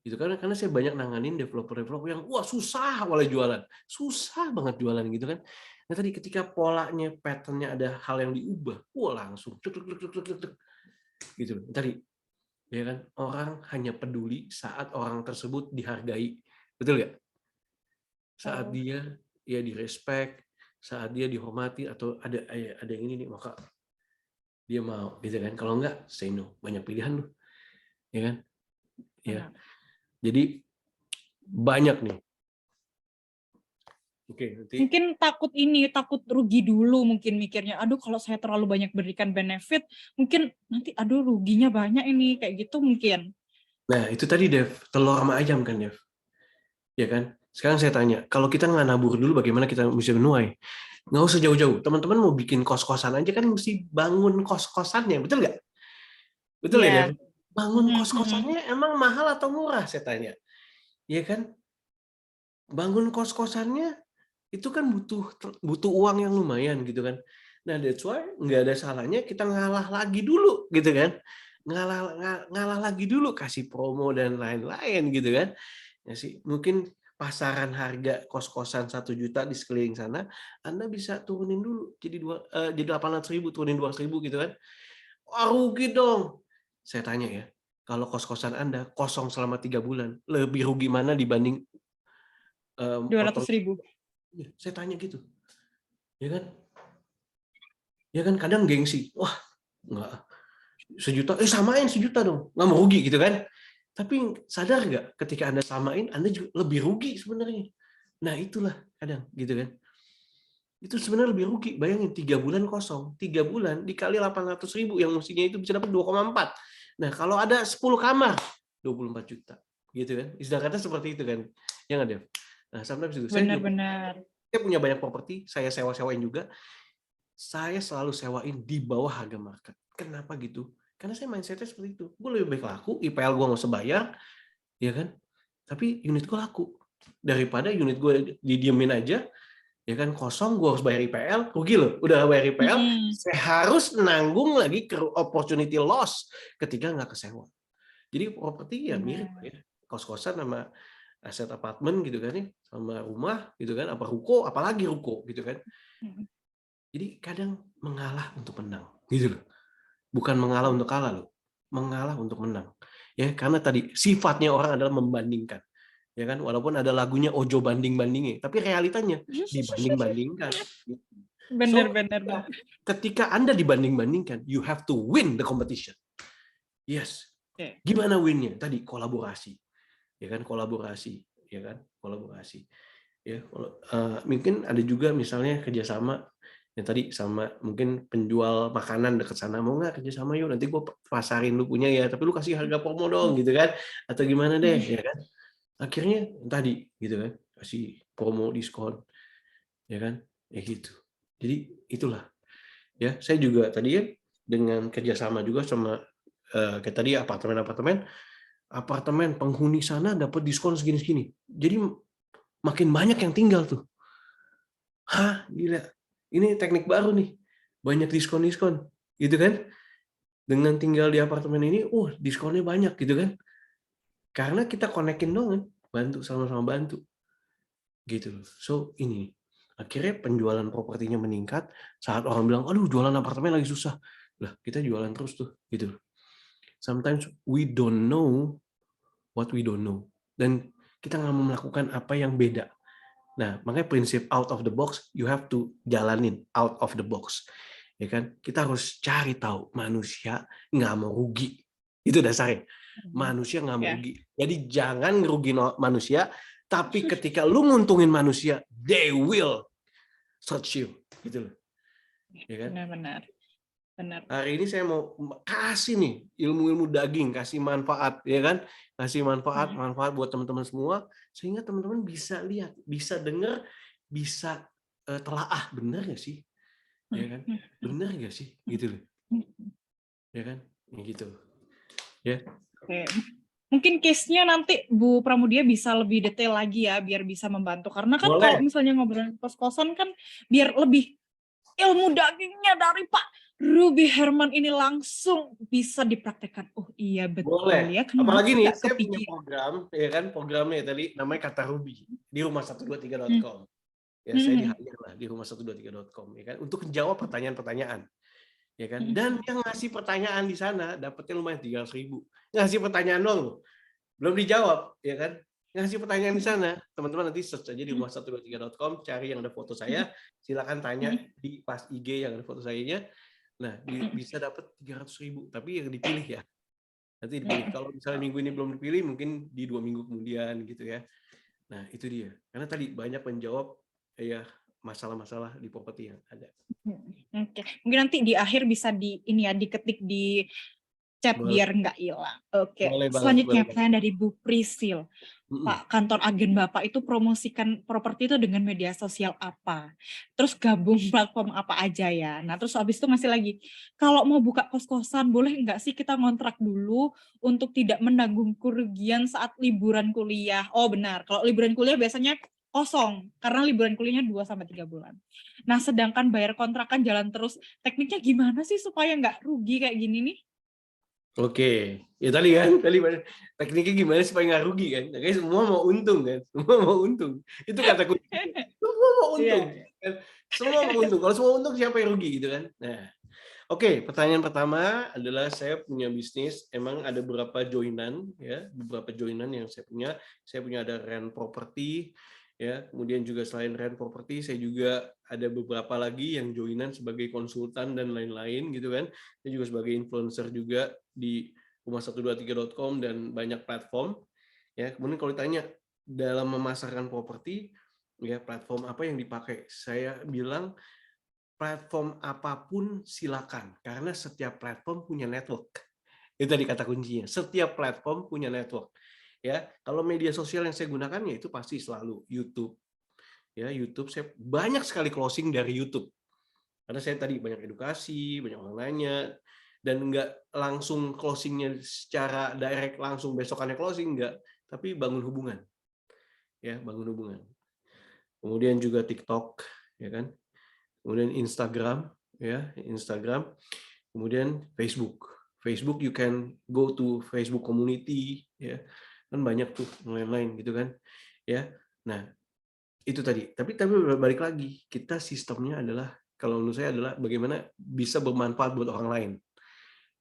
gitu kan, karena saya banyak nanganin developer yang susah malah jualan, susah banget jualan gitu kan. Nah tadi ketika polanya, patternnya ada hal yang diubah, langsung gitu tadi, ya kan, orang hanya peduli saat orang tersebut dihargai, betul nggak? Saat dia ya direspek, saat dia dihormati, atau ada yang ini nih, maka dia mau gitu kan. Kalau enggak, say no, banyak pilihan loh, ya kan, ya. Benar. Jadi banyak nih. Oke, nanti Mungkin takut rugi dulu mungkin mikirnya. Aduh kalau saya terlalu banyak berikan benefit, mungkin nanti aduh ruginya banyak ini, kayak gitu mungkin. nah itu tadi Dev, telur sama ayam kan Dev, ya kan. Sekarang saya tanya, kalau kita nggak nabur dulu, bagaimana kita bisa menuai? Nggak usah jauh-jauh, teman-teman mau bikin kos-kosan aja kan mesti bangun kos-kosannya, betul nggak? Betul ya Dev? Iya. Bangun kos-kosannya emang mahal atau murah, saya tanya, ya kan? Bangun kos-kosannya itu kan butuh uang yang lumayan gitu kan. Nah that's why nggak ada salahnya kita ngalah lagi dulu gitu kan, ngalah lagi dulu, kasih promo dan lain-lain gitu kan. Ya sih, mungkin pasaran harga kos-kosan 1 juta di sekeliling sana, Anda bisa turunin dulu jadi 800.000, turunin 200.000 gitu kan. Wah, rugi dong. Saya tanya ya, kalau kos-kosan Anda kosong selama 3 bulan, lebih rugi mana dibanding 200.000. saya tanya gitu, ya kan? Ya kan, kadang gengsi, wah nggak, 1 juta, samain 1 juta dong, nggak mau rugi gitu kan. Tapi sadar nggak, ketika Anda samain, Anda juga lebih rugi sebenarnya. Nah itulah kadang gitu kan. Itu sebenarnya lebih rugi. Bayangin 3 bulan kosong, 3 bulan dikali 800.000 yang mestinya itu bisa dapat 2,4. Nah kalau ada 10 kamar, 24 juta, gitu kan. Istilah kata seperti itu kan, ya nggak Dev? Nah sometimes itu saya Benar-benar. punya banyak properti, saya sewa-sewain juga. Saya selalu sewain di bawah harga market. Kenapa gitu? Karena saya mindsetnya seperti itu. Gue lebih baik laku, IPL gue nggak usah bayar, ya kan? Tapi unit gue laku. Daripada unit gue didiemin aja, ya kan, kosong, gue harus bayar IPL, rugi loh. Udah bayar IPL, saya harus nanggung lagi ke opportunity loss ketika nggak kesewa. Jadi properti ya mirip ya, kos-kosan sama aset apartemen gitu kan ya, sama rumah gitu kan, apa ruko, apalagi ruko gitu kan. Jadi kadang mengalah untuk menang, gitu loh. Bukan mengalah untuk kalah loh, mengalah untuk menang. Ya, karena tadi sifatnya orang adalah membandingkan. Ya kan, walaupun ada lagunya Ojo banding-bandingnya, tapi realitanya dibanding-bandingkan. So, Benar-benar. ketika Anda dibanding-bandingkan, you have to win the competition. Yes. Gimana winnya? Tadi kolaborasi. Ya kan, kolaborasi, ya kan? Kolaborasi. Ya, mungkin ada juga misalnya kerjasama yang tadi sama mungkin penjual makanan dekat sana, "Mau nggak kerjasama yuk, nanti gue pasarin lu punya ya, tapi lu kasih harga promo dong," gitu kan, atau gimana deh, ya kan. Akhirnya tadi gitu kan, kasih promo, diskon, ya kan, ya gitu. Jadi itulah, ya saya juga tadi ya dengan kerjasama juga sama, kayak tadi apartemen-apartemen, penghuni sana dapat diskon segini-segini. Jadi makin banyak yang tinggal tuh. Hah, gila. Ini teknik baru nih. Banyak diskon-diskon, gitu kan. Dengan tinggal di apartemen ini, diskonnya banyak gitu kan. Karena kita konekin dong kan, bantu sama-sama bantu. Gitu loh. So, ini akhirnya penjualan propertinya meningkat saat orang bilang, "Aduh, jualan apartemen lagi susah." Lah, kita jualan terus tuh, gitu. Sometimes we don't know what we don't know. Dan kita nggak mau melakukan apa yang beda. Nah, makanya prinsip out of the box, you have to jalanin out of the box. Ya kan? Kita harus cari tahu manusia nggak mau rugi. Itu dasarnya. Manusia nggak mau Ya, rugi. Jadi jangan ngerugiin manusia, tapi ketika lu nguntungin manusia, they will search you. Gitu loh. Ya kan? benar-benar, benar. Hari ini saya mau kasih nih ilmu-ilmu daging, kasih manfaat, ya kan? Kasih manfaat buat teman-teman semua, sehingga teman-teman bisa lihat, bisa dengar, bisa telaah, benar nggak sih? Ya kan? Benar nggak sih? Gitu loh. Ya kan? Ya gitu. Ya. Oke. Mungkin case-nya nanti Bu Pramudia bisa lebih detail lagi ya, biar bisa membantu. Karena kan kalau Boleh. misalnya ngobrolin kos-kosan kan biar lebih ilmu dagingnya dari Pak Ruby Herman ini langsung bisa dipraktekkan. Oh iya betul Boleh. ya, kenapa Apalagi nih, nggak saya punya kepikiran? program, ya kan? Programnya tadi namanya Kata Ruby di Hmm, rumah123.com. Ya, saya hmm, di-hire lah di rumah123.com, ya kan? Untuk menjawab pertanyaan-pertanyaan. Ya kan? hmm, Dan yang ngasih pertanyaan di sana dapatnya lumayan 300.000. Ngasih pertanyaan dong loh. Belum dijawab, ya kan? Ngasih pertanyaan di sana. Teman-teman nanti search aja di rumah123.com, cari yang ada foto saya, silakan tanya di pas IG yang ada foto sayanya. Nah, bisa dapat 300.000, tapi yang dipilih ya. Nanti dipilih. Kalau misalnya minggu ini belum dipilih, mungkin di 2 minggu kemudian gitu ya. Nah, itu dia. Karena tadi banyak menjawab ya masalah-masalah di properti yang ada. Oke, mungkin nanti di akhir bisa di ini ya diketik di chat Boleh, biar nggak hilang. Oke, boleh banget, boleh selanjutnya banget. pertanyaan dari Bu Prisil. Mm-mm. Pak, kantor agen Bapak itu promosikan properti itu dengan media sosial apa? Terus gabung platform apa aja ya? Nah, terus habis itu masih lagi, kalau mau buka kos-kosan, boleh nggak sih kita ngontrak dulu untuk tidak menanggung kerugian saat liburan kuliah? Oh benar, kalau liburan kuliah biasanya kosong, karena liburan kuliahnya 2-3 bulan. Nah, sedangkan bayar kontrakan jalan terus, tekniknya gimana sih supaya nggak rugi kayak gini nih? Oke, ya tadi tekniknya gimana supaya nggak rugi kan? Nah, kayak semua mau untung kan, semua mau untung. Itu kata kuncinya. Semua mau Iya. untung. Kan? Semua mau untung. Kalau semua untung siapa yang rugi gitu kan? Nah, oke, pertanyaan pertama adalah saya punya bisnis, emang ada beberapa joinan ya, beberapa joinan yang saya punya. Saya punya ada rent property ya, kemudian juga selain rent property saya juga ada beberapa lagi yang joinan sebagai konsultan dan lain-lain gitu kan. Saya juga sebagai influencer juga di rumah123.com dan banyak platform ya. Kemudian kalau ditanya dalam memasarkan properti ya, platform apa yang dipakai? Saya bilang platform apapun silakan, karena setiap platform punya network. Itu tadi kata kuncinya. Setiap platform punya network. Ya, kalau media sosial yang saya gunakan ya itu pasti selalu YouTube. Ya, YouTube saya banyak sekali closing dari YouTube. Karena saya tadi banyak edukasi, banyak orang nanya, dan nggak langsung closingnya secara direct langsung besokannya closing, nggak, tapi bangun hubungan. Ya, bangun hubungan. Kemudian juga TikTok, ya kan? Kemudian Instagram, ya, Instagram. Kemudian Facebook. Facebook you can go to Facebook community, ya. Kan banyak tuh lain-lain gitu kan. Ya. Nah, itu tadi. Tapi balik lagi, kita sistemnya adalah kalau menurut saya adalah bagaimana bisa bermanfaat buat orang lain.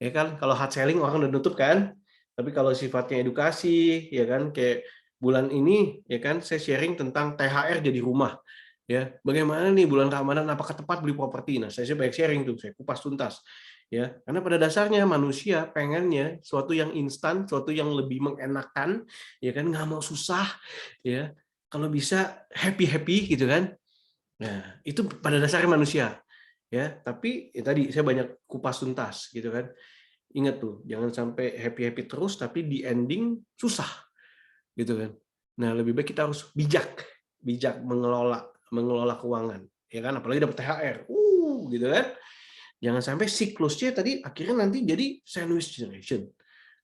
Ya kan, kalau hard selling orang udah nutup kan. Tapi kalau sifatnya edukasi, ya kan, kayak bulan ini ya kan saya sharing tentang THR jadi rumah. Ya, bagaimana nih bulan Ramadan apakah tepat beli properti? Nah, saya banyak sharing tuh, saya kupas tuntas. Ya, karena pada dasarnya manusia pengennya suatu yang instan, suatu yang lebih mengenakan, ya kan, nggak mau susah, ya. kalau bisa happy-happy gitu kan. Nah, itu pada dasarnya manusia ya, tapi ya tadi saya banyak kupas tuntas gitu kan. Ingat tuh, jangan sampai happy-happy terus tapi di ending susah gitu kan. Nah, lebih baik kita harus bijak, bijak mengelola keuangan, ya kan, apalagi dapat THR. Gitu kan. Jangan sampai siklusnya tadi akhirnya nanti jadi sandwich generation.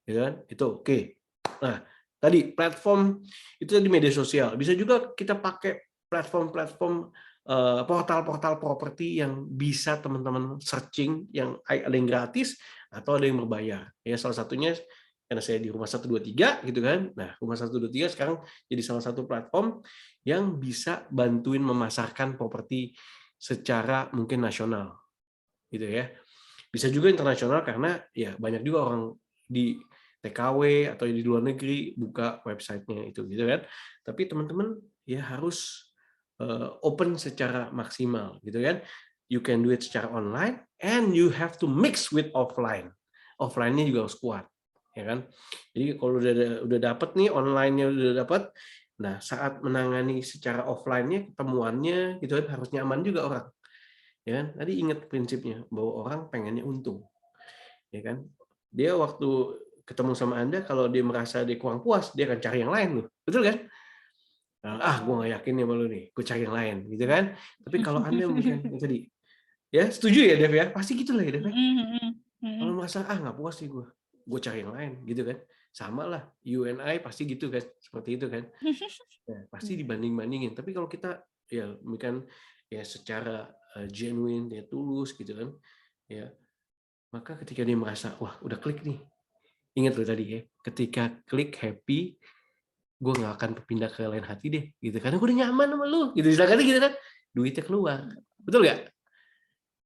Gitu kan? Itu oke. Nah, tadi platform itu tadi media sosial. Bisa juga kita pakai platform-platform portal-portal properti yang bisa teman-teman searching yang ada yang gratis atau ada yang berbayar. Ya, salah satunya karena saya di Rumah 123 gitu kan. Nah, Rumah 123 sekarang jadi salah satu platform yang bisa bantuin memasarkan properti secara mungkin nasional gitu ya. Bisa juga internasional karena ya banyak juga orang di TKW atau di luar negeri buka websitenya itu gitu kan. Tapi teman-teman ya harus open secara maksimal gitu kan. You can do it secara online and you have to mix with offline. Offline-nya juga harus kuat, ya kan. Jadi kalau udah dapat nih online-nya udah dapat, nah saat menangani secara offline-nya ketemuannya gitu kan harus nyaman juga orang. Ya kan? Tadi ingat prinsipnya bahwa orang pengennya untung, ya kan? Dia waktu ketemu sama Anda kalau dia merasa dia kurang puas, dia akan cari yang lain loh. Betul kan? Gue Betul. nggak yakin nih sama lu nih, gue cari yang lain, gitu kan? Tapi kalau Anda memberikan yang tadi, ya setuju ya Dev ya? Pasti gitu lah ya Dev ya? Mhm mhm, Kalau mhm. merasa nggak puas sih gue cari yang lain, gitu kan? Sama lah, you and I pasti gitu kan, seperti itu kan? Nah, pasti Iya. dibanding-bandingin. Tapi kalau kita ya bukan ya secara genuine, ya tulus gitu kan, ya maka ketika dia merasa, wah udah klik nih, ingat loh tadi ya, ketika klik happy, gue nggak akan berpindah ke lain hati deh, gitu. Karena gue udah nyaman sama lu, gitu. Misalkan gitu kan, duitnya keluar, betul nggak?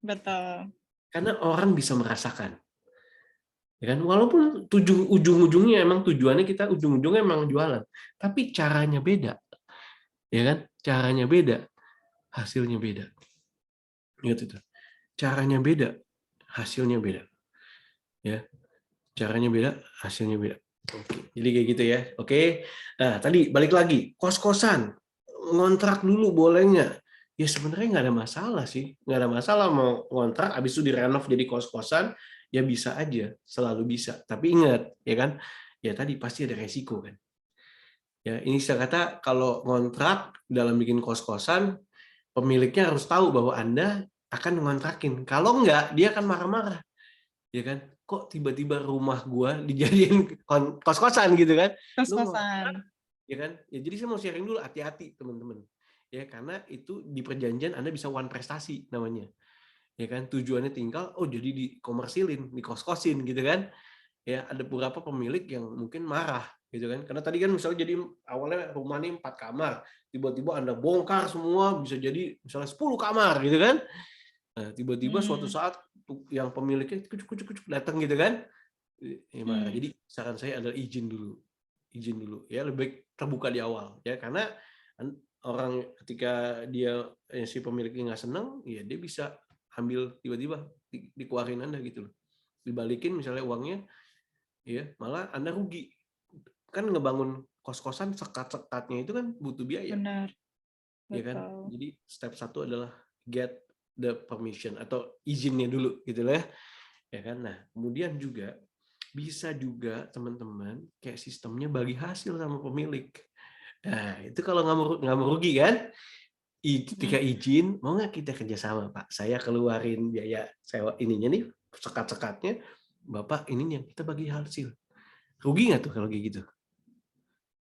Betul. Karena orang bisa merasakan, ya kan? Walaupun ujung-ujungnya emang tujuannya kita ujung-ujungnya emang jualan, tapi caranya beda, ya kan? Caranya beda, hasilnya beda, ingat itu. Caranya beda, hasilnya beda, ya. Caranya beda, hasilnya beda. Oke, jadi kayak gitu ya. Oke. Nah, tadi balik lagi, kos-kosan. Ngontrak dulu boleh nggak? Ya sebenarnya nggak ada masalah sih. Nggak ada masalah mau ngontrak, habis itu direnov jadi kos-kosan, ya bisa aja. Selalu bisa. Tapi ingat, ya kan? Ya tadi pasti ada resiko kan. Ya, ini saya kata kalau ngontrak dalam bikin kos-kosan, pemiliknya harus tahu bahwa Anda akan ngontrakin. Kalau nggak, dia akan marah-marah. Ya kan, kok tiba-tiba rumah gua dijadiin kos-kosan gitu kan, lu mau Kos-kosan. ya kan, ya jadi saya mau sharing dulu, hati-hati teman-teman, ya karena itu di perjanjian Anda bisa one prestasi namanya, ya kan, tujuannya tinggal jadi dikomersilin, dikos-kosin gitu kan, ya ada beberapa pemilik yang mungkin marah gitu kan, karena tadi kan misalnya jadi awalnya rumah ini 4 kamar, tiba-tiba Anda bongkar semua bisa jadi misalnya 10 kamar gitu kan. Nah, tiba-tiba suatu Mmm, saat yang pemiliknya kucuk kucuk kucuk datang gitu kan. Marah. mmm, Jadi saran saya adalah izin dulu. Izin dulu ya, lebih baik terbuka di awal ya karena orang ketika dia si pemiliknya nggak senang, ya dia bisa ambil tiba-tiba dikeluarin Anda gitu loh. Dibalikin misalnya uangnya ya, malah Anda rugi. Kan ngebangun kos-kosan sekat-sekatnya itu kan butuh biaya, benar, ya kan? betul. Jadi step satu adalah get the permission atau izinnya dulu gitu lah ya. Ya kan? Nah, kemudian juga bisa juga teman-teman kayak sistemnya bagi hasil sama pemilik. Nah, itu kalau nggak mau rugi kan? Ketika Mhm. izin, mau nggak kita kerjasama Pak? Saya keluarin biaya sewa ininya nih, sekat-sekatnya, Bapak ininya, kita bagi hasil. Rugi nggak tuh kalau kayak gitu?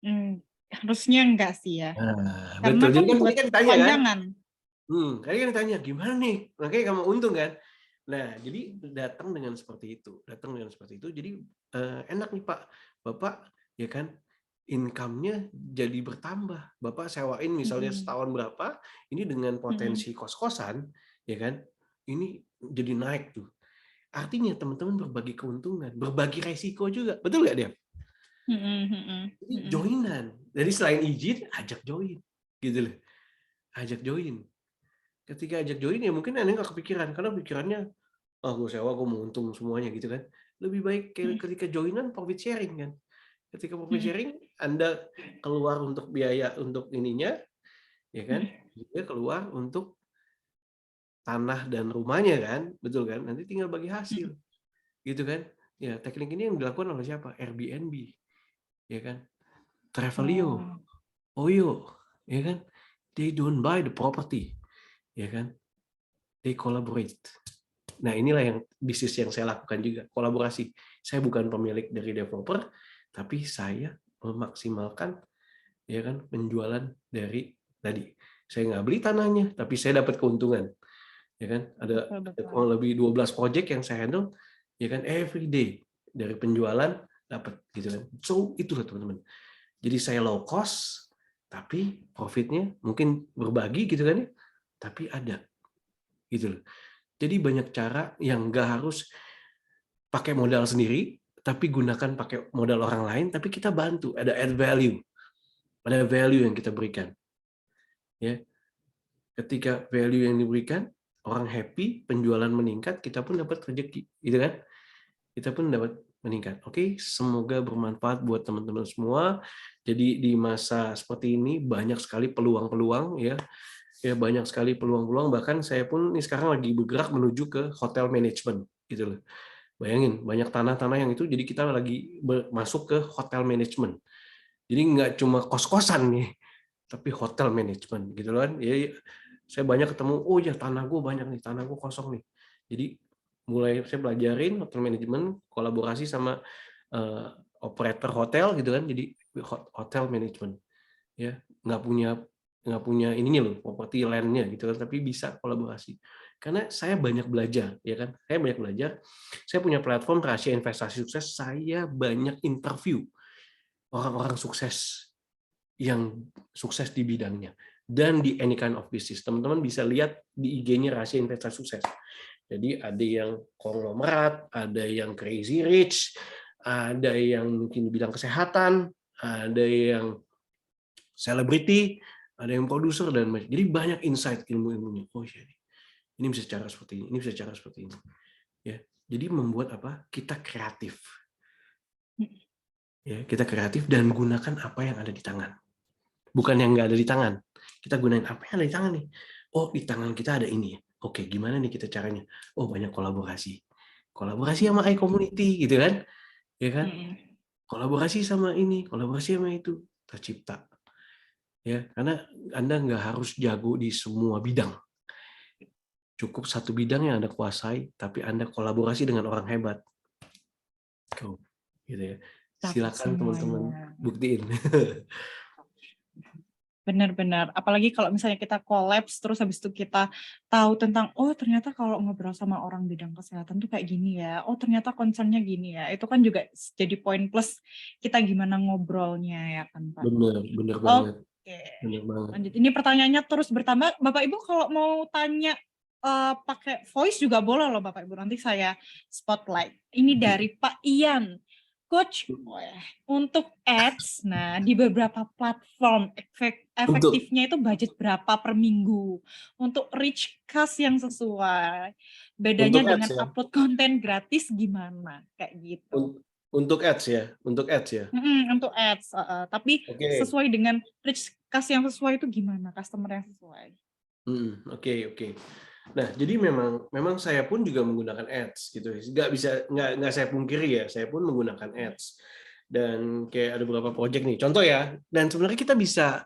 Mmm, harusnya enggak sih ya, Nah, karena betul. kan Jadi kan tadi buat kan ditanya kan? kepanjangan. Tadi kan ditanya, "Gimana nih?" Makanya kamu untung kan? Nah, jadi datang dengan seperti itu, jadi, enak nih, Pak. Bapak ya kan, income-nya jadi bertambah. Bapak sewain misalnya Mhm, setahun berapa, ini dengan mhm, potensi kos-kosan, ya kan, ini jadi naik tuh. Artinya teman-teman berbagi keuntungan, berbagi resiko juga, betul nggak, Dev? mhm mhm Jadi mhm. joinan. Jadi selain izin, ajak join, gitu loh, ajak join. Ketika ajak join ya mungkin Anda nggak kepikiran, karena pikirannya, "Ah, gue sewa, gue mau untung semuanya," gitu kan. Lebih baik Mhm ketika joinan profit sharing kan. Ketika profit sharing, Anda keluar untuk biaya untuk ininya, ya kan? Dia keluar untuk tanah dan rumahnya kan, betul kan? Nanti tinggal bagi hasil, gitu kan? Ya, teknik ini yang dilakukan oleh siapa? Airbnb, ya kan? Travelio, Oh, Oyo, ya kan? They don't buy the property, ya kan? They collaborate. Nah, inilah yang bisnis yang saya lakukan juga, kolaborasi. Saya bukan pemilik dari developer, tapi saya memaksimalkan ya kan penjualan dari tadi. Saya nggak beli tanahnya, tapi saya dapat keuntungan. Ya kan? Ada betul betul. kurang lebih 12 project yang saya handle, ya kan every day dari penjualan dapat gitu kan. So, itulah teman-teman. Jadi saya low cost, tapi profitnya mungkin berbagi gitu kan ya, tapi ada gitu loh. Jadi banyak cara yang nggak harus pakai modal sendiri, tapi gunakan pakai modal orang lain, tapi kita bantu, ada add value, ada value yang kita berikan. Ya, ketika value yang diberikan, orang happy, penjualan meningkat, kita pun dapat rezeki, gitu kan? Kita pun dapat meningkat. Oke, semoga bermanfaat buat teman-teman semua. Jadi di masa seperti ini banyak sekali peluang-peluang ya. Ya banyak sekali peluang-peluang, bahkan saya pun ini sekarang lagi bergerak menuju ke hotel management gitu loh. Bayangin, banyak tanah-tanah yang itu, jadi kita lagi masuk ke hotel management. Jadi nggak cuma kos-kosan nih, tapi hotel management gitu kan. Ya, saya banyak ketemu, oh ya tanah gue banyak nih, tanah gue kosong nih. Jadi mulai saya belajarin hotel management, kolaborasi sama uh, operator hotel gitu kan. Jadi hotel management ya nggak punya ininya loh property land-nya gitu kan, tapi bisa kolaborasi karena saya banyak belajar ya kan, saya punya platform rahasia investasi sukses, saya banyak interview orang-orang sukses yang sukses di bidangnya dan di any kind of business. Teman-teman bisa lihat di IG-nya rahasia investasi sukses. Jadi ada yang konglomerat, ada yang crazy rich, ada yang mungkin di bidang kesehatan, ada yang selebriti, ada yang produser dan macam. Jadi banyak insight ilmu-ilmunya. Oh iya, ini bisa cara seperti ini bisa cara seperti ini. Ya, jadi membuat apa? Kita kreatif. Ya, kita kreatif dan gunakan apa yang ada di tangan. Bukan yang nggak ada di tangan. Kita gunain apa yang ada di tangan nih. Oh, di tangan kita ada ini. Oke, gimana nih kita caranya? Oh, banyak kolaborasi. Kolaborasi sama iCommunity gitu kan? Ya kan? Kolaborasi sama ini, kolaborasi sama itu. Tercipta. Ya, karena Anda nggak harus jago di semua bidang. Cukup satu bidang yang Anda kuasai, tapi Anda kolaborasi dengan orang hebat. Gitu ya. Dapat Silakan teman-teman semuanya. buktiin. Benar-benar. Apalagi kalau misalnya kita kolaps, terus habis itu kita tahu tentang, oh ternyata kalau ngobrol sama orang bidang kesehatan tuh kayak gini ya. Oh ternyata concernnya gini ya. Itu kan juga jadi poin plus kita gimana ngobrolnya ya kan Pak. Bener banget. Oke. Bener banget. Lanjut. Ini pertanyaannya terus bertambah. Bapak Ibu kalau mau tanya pakai voice juga boleh loh Bapak Ibu. Nanti saya spotlight. Ini dari Pak Ian. Coach, untuk ads, nah di beberapa platform Untuk efektifnya itu budget berapa per minggu untuk reach cast yang sesuai. Bedanya untuk ads dengan ya. upload konten gratis gimana? Kayak gitu. Untuk ads ya. Untuk ads ya. Untuk ads, tapi Oke. sesuai dengan reach cast yang sesuai itu gimana? Customer yang sesuai. Oke. Nah, jadi memang saya pun juga menggunakan ads gitu. Nggak saya pungkiri ya, saya pun menggunakan ads. Dan kayak ada beberapa project nih. Contoh ya. Dan sebenarnya kita bisa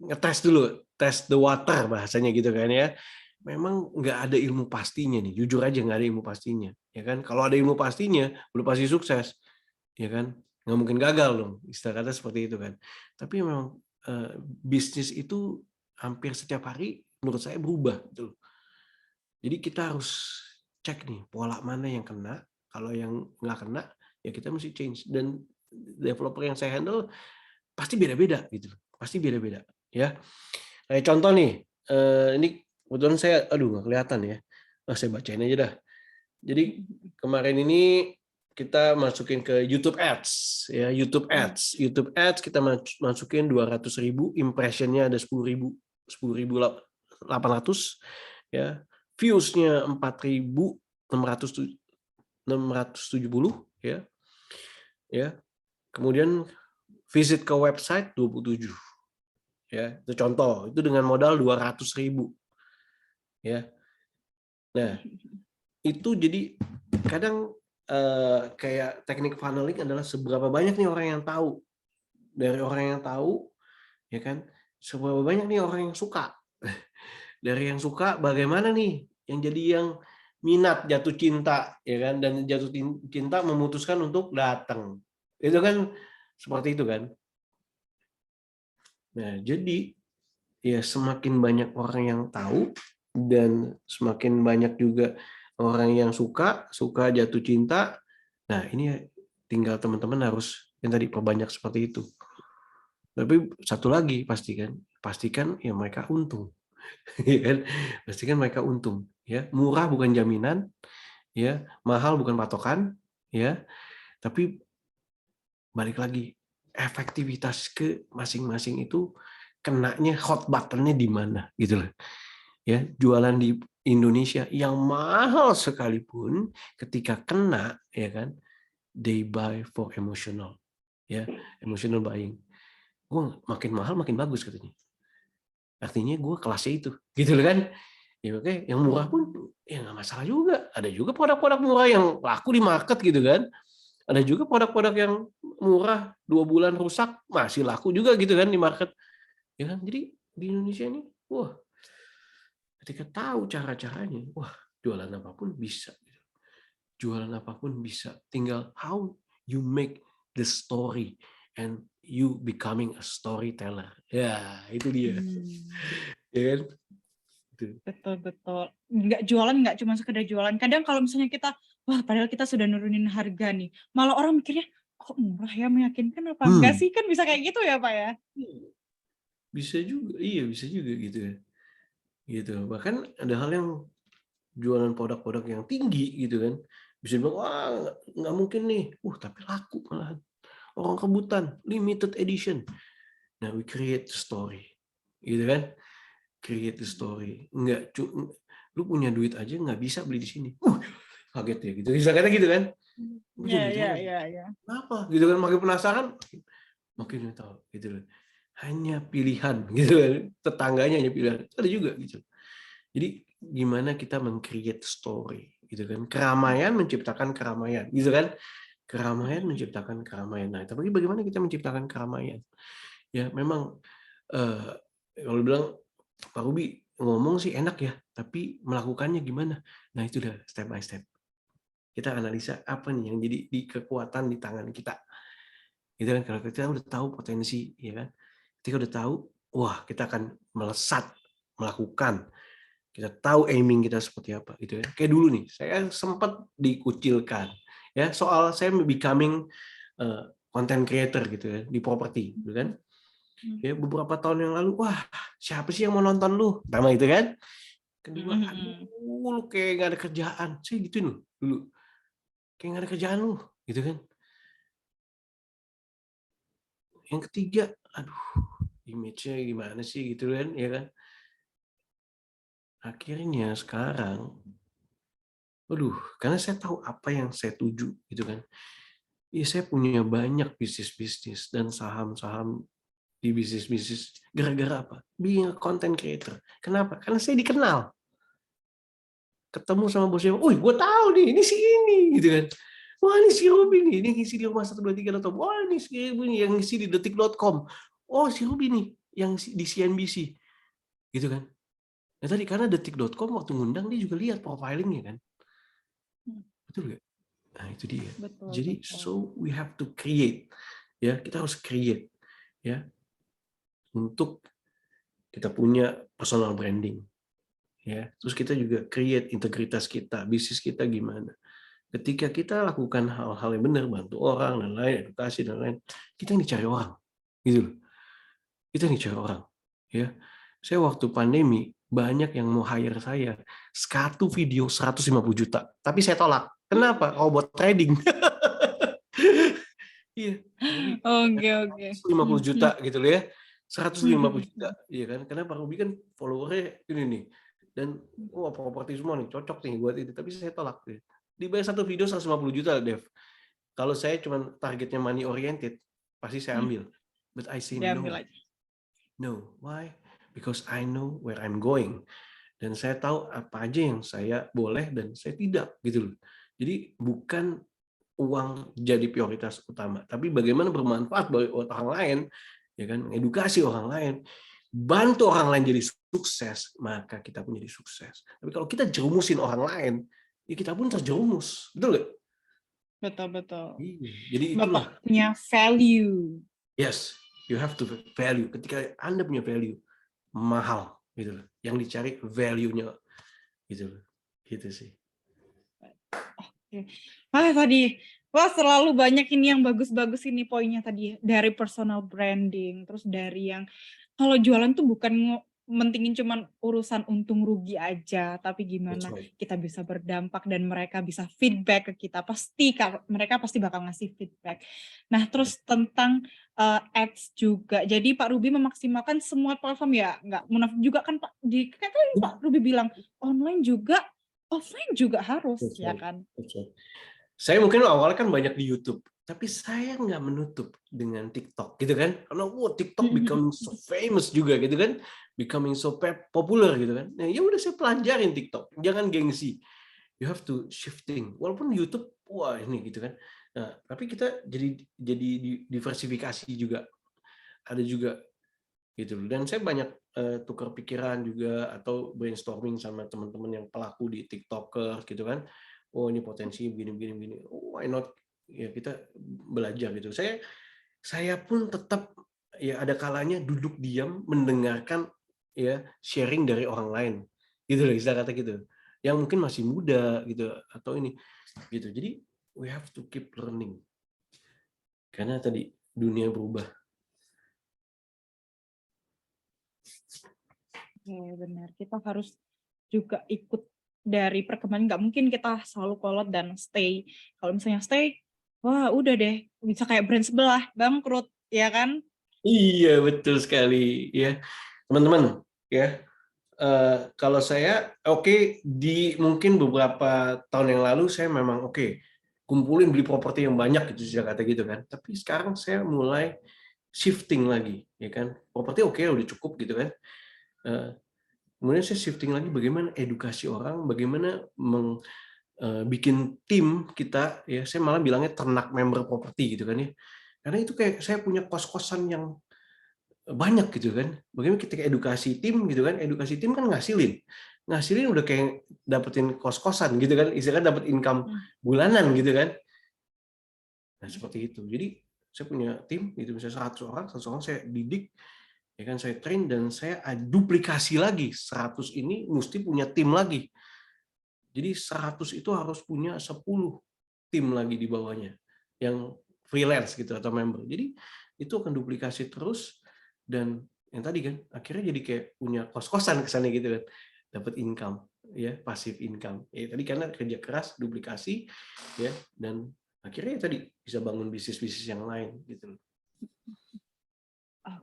ngetes dulu, test the water bahasanya gitu kan ya. Memang nggak ada ilmu pastinya nih, jujur aja nggak ada ilmu pastinya, ya kan? Kalau ada ilmu pastinya, udah pasti sukses, ya kan? Nggak mungkin gagal dong, istilah kata seperti itu kan. Tapi memang bisnis itu hampir setiap hari menurut saya berubah gitu. Jadi kita harus cek nih pola mana yang kena, kalau yang nggak kena ya kita mesti change. Dan developer yang saya handle pasti beda-beda gitu, pasti beda-beda ya. Kayak contoh nih, ini kebetulan saya nggak kelihatan ya. Saya bacain aja dah. Jadi kemarin ini kita masukin ke YouTube Ads ya, YouTube Ads kita masukin 200.000, impressionnya ada 10.800 ya, views-nya 4.670 ya. ya. Kemudian visit ke website 27, ya. Itu contoh, itu dengan modal 200.000, ya. Nah, itu jadi kadang kayak teknik funneling adalah seberapa banyak nih orang yang tahu. Dari orang yang tahu, ya kan, seberapa banyak nih orang yang suka. Dari yang suka bagaimana nih yang jadi yang minat, jatuh cinta, ya kan, dan jatuh cinta memutuskan untuk datang. Itu kan seperti itu kan. Nah, jadi ya semakin banyak orang yang tahu dan semakin banyak juga orang yang suka jatuh cinta. Nah, ini tinggal teman-teman harus yang tadi perbanyak seperti itu. Tapi satu lagi pastikan ya mereka untung. Ya kan? Pastikan mereka untung, ya. Murah bukan jaminan, ya. Mahal bukan patokan, ya. Tapi balik lagi, efektivitas ke masing-masing itu kenanya hot button-nya di mana gitu loh. Ya, jualan di Indonesia yang mahal sekalipun ketika kena, ya kan, they buy for emotional, ya, emotional buying. Gue makin mahal makin bagus katanya. Artinya gue kelasnya itu, gitu loh kan. Ya oke, yang murah pun ya nggak masalah juga. Ada juga produk-produk murah yang laku di market gitu kan. Ada juga produk-produk yang murah 2 bulan rusak masih laku juga gitu kan di market. Ya kan? Jadi di Indonesia ini, wah, ketika tahu cara-caranya, wah, jualan apapun bisa. Jualan apapun bisa. Tinggal how you make the story and you becoming a storyteller. Ya, itu dia. Ya kan? Itu. Betul, betul. Nggak jualan, nggak cuma sekedar jualan. Kadang kalau misalnya kita, wah padahal kita sudah nurunin harga nih, malah orang mikirnya, kok murah ya, meyakinkan apa enggak Hmm. sih? Kan bisa kayak gitu ya Pak ya? Bisa juga, iya bisa juga gitu ya. Gitu. Bahkan ada hal yang jualan produk-produk yang tinggi gitu kan. Bisa bilang, wah nggak mungkin nih. Tapi laku malahan. Orang rebutan, limited edition. Nah, we create the story. Gitu kan. Create the story. Lu punya duit aja nggak bisa beli di sini. Kaget ya gitu. Bisa kata gitu kan. Punya Ya, duit ya, aja. ya, ya. Kenapa? Gitu kan, makin penasaran. Makin tahu gitu loh. Hanya pilihan gitu kan. Tetangganya hanya pilihan. Ada juga gitu. Jadi gimana kita men-create story gitu kan. Keramaian menciptakan keramaian gitu kan. Keramaian menciptakan keramaian. Nah, tapi bagaimana kita menciptakan keramaian? Ya memang kalau bilang Pak Ruby ngomong sih enak ya, tapi melakukannya gimana? Nah, itu udah step by step. Kita analisa apa nih yang jadi di kekuatan di tangan kita. Gitu kan, kalau kita udah tahu potensi, ya kan. Ketika udah tahu, wah kita akan melesat melakukan. Kita tahu aiming kita seperti apa gitu ya. Kayak dulu nih, saya sempat dikucilkan ya soal saya becoming content creator gitu ya di properti gitu kan. Ya beberapa tahun yang lalu, wah siapa sih yang mau nonton lu? Pertama itu kan. Kedua, aduh lu kayak gak ada kerjaan. Saya gituin loh dulu. Kayak gak ada kerjaan lu gitu kan. Yang ketiga, aduh image-nya gimana sih gitu kan, ya kan. Akhirnya sekarang, karena saya tahu apa yang saya tuju gitu kan. Iya, saya punya banyak bisnis-bisnis dan saham-saham di bisnis-bisnis. Gara-gara apa? Being a content creator. Kenapa? Karena saya dikenal. Ketemu sama bosnya, gue tahu nih, ini si ini, gitu kan. Wah, ini si Ruby nih, ini ngisi di rumah 123.com. Wah, ini si Ruby nih, yang ngisi di detik.com. Oh, si Ruby nih, yang di CNBC. Gitu kan. Nah, tadi karena detik.com waktu ngundang, dia juga lihat profilingnya kan. Betul nggak? Nah, itu dia. Betul, Jadi, betul. so we have to create. Ya, kita harus create. Ya, untuk kita punya personal branding. Ya, terus kita juga create integritas kita, bisnis kita gimana. Ketika kita lakukan hal-hal yang benar, bantu orang dan lain, edukasi dan lain, kita yang dicari orang, gitu loh. Kita yang dicari orang. Ya, saya waktu pandemi banyak yang mau hire saya, satu video 150 juta, tapi saya tolak. Kenapa? Oh, buat trading. Iya, Oke, oke. 150 juta gitu loh ya. 150 juta, iya kan? Karena Pak Ruby kan followernya ini nih. Dan properti semua nih, cocok nih buat itu. Tapi saya tolak. Dibayar satu video 150 juta, Dev. Kalau saya cuma targetnya money oriented, pasti saya Hmm, ambil. But I say diambil no, aja. no. Why? Because I know where I'm going. Dan saya tahu apa aja yang saya boleh dan saya tidak, gitu loh. Jadi bukan uang jadi prioritas utama, tapi bagaimana bermanfaat bagi orang lain, ya kan, edukasi orang lain, bantu orang lain jadi sukses, maka kita pun jadi sukses. Tapi kalau kita jerumusin orang lain, ya kita pun terjerumus, betul nggak? Betul-betul. Iya, jadi itulah. Bapak punya value. Yes, you have to value. Ketika Anda punya value, mahal, gitu loh. Yang dicari value-nya, gitu loh. Gitu sih. Oke. Tadi, wah selalu banyak ini yang bagus-bagus ini poinnya tadi. Dari personal branding, terus dari yang kalau jualan tuh bukan mentingin cuman urusan untung rugi aja, tapi That's gimana right. kita bisa berdampak dan mereka bisa feedback ke kita. Mereka pasti bakal ngasih feedback. Nah, terus tentang ads juga. Jadi Pak Ruby memaksimalkan semua platform ya, nggak munafik juga kan Pak. Kan tadi Pak Ruby bilang online juga, offline juga harus, That's ya right. kan? That's right. Saya mungkin awalnya kan banyak di YouTube, tapi saya nggak menutup dengan TikTok, gitu kan? Karena TikTok becoming so famous juga, gitu kan? Becoming so popular, gitu kan? Nah, ya udah saya pelajarin TikTok, jangan gengsi. You have to shifting. Walaupun YouTube, wah ini gitu kan. Nah, tapi kita jadi diversifikasi juga. Ada juga gitu loh. Dan saya banyak tukar pikiran juga atau brainstorming sama teman-teman yang pelaku di TikToker gitu kan. Oh ini potensi begini. Oh, why not? Ya kita belajar gitu. Saya pun tetap ya ada kalanya duduk diam mendengarkan ya sharing dari orang lain. Gitu loh istilah kata gitu. Yang mungkin masih muda gitu atau ini gitu. Jadi we have to keep learning. Karena tadi dunia berubah. Oke, benar. Kita harus juga ikut dari perkembangan. Nggak mungkin kita selalu kolot dan stay. Kalau misalnya stay, wah udah deh, bisa kayak brand sebelah, bangkrut, ya kan? Iya, betul sekali ya. Teman-teman, ya. Kalau saya di mungkin beberapa tahun yang lalu saya memang kumpulin beli properti yang banyak gitu saya kata gitu kan. Tapi sekarang saya mulai shifting lagi, ya kan. Properti udah cukup gitu kan. Eh, Kemudian saya shifting lagi bagaimana edukasi orang, bagaimana bikin tim kita ya. Saya malah bilangnya ternak member properti gitu kan ya. Karena itu kayak saya punya kos-kosan yang banyak gitu kan. Bagaimana ketika edukasi tim gitu kan, edukasi tim kan ngasilin udah kayak dapetin kos-kosan gitu kan, istilahnya dapat income bulanan gitu kan. Nah seperti itu. Jadi saya punya tim gitu, misalnya 100 orang saya didik, ya kan saya train dan saya duplikasi lagi 100 ini mesti punya tim lagi. Jadi 100 itu harus punya 10 tim lagi di bawahnya yang freelance gitu atau member. Jadi itu akan duplikasi terus dan yang tadi kan akhirnya jadi kayak punya kos-kosan kesannya gitu kan. Dapat income ya, passive income. Ya tadi karena kerja keras, duplikasi ya dan akhirnya tadi bisa bangun bisnis-bisnis yang lain gitu. Oh,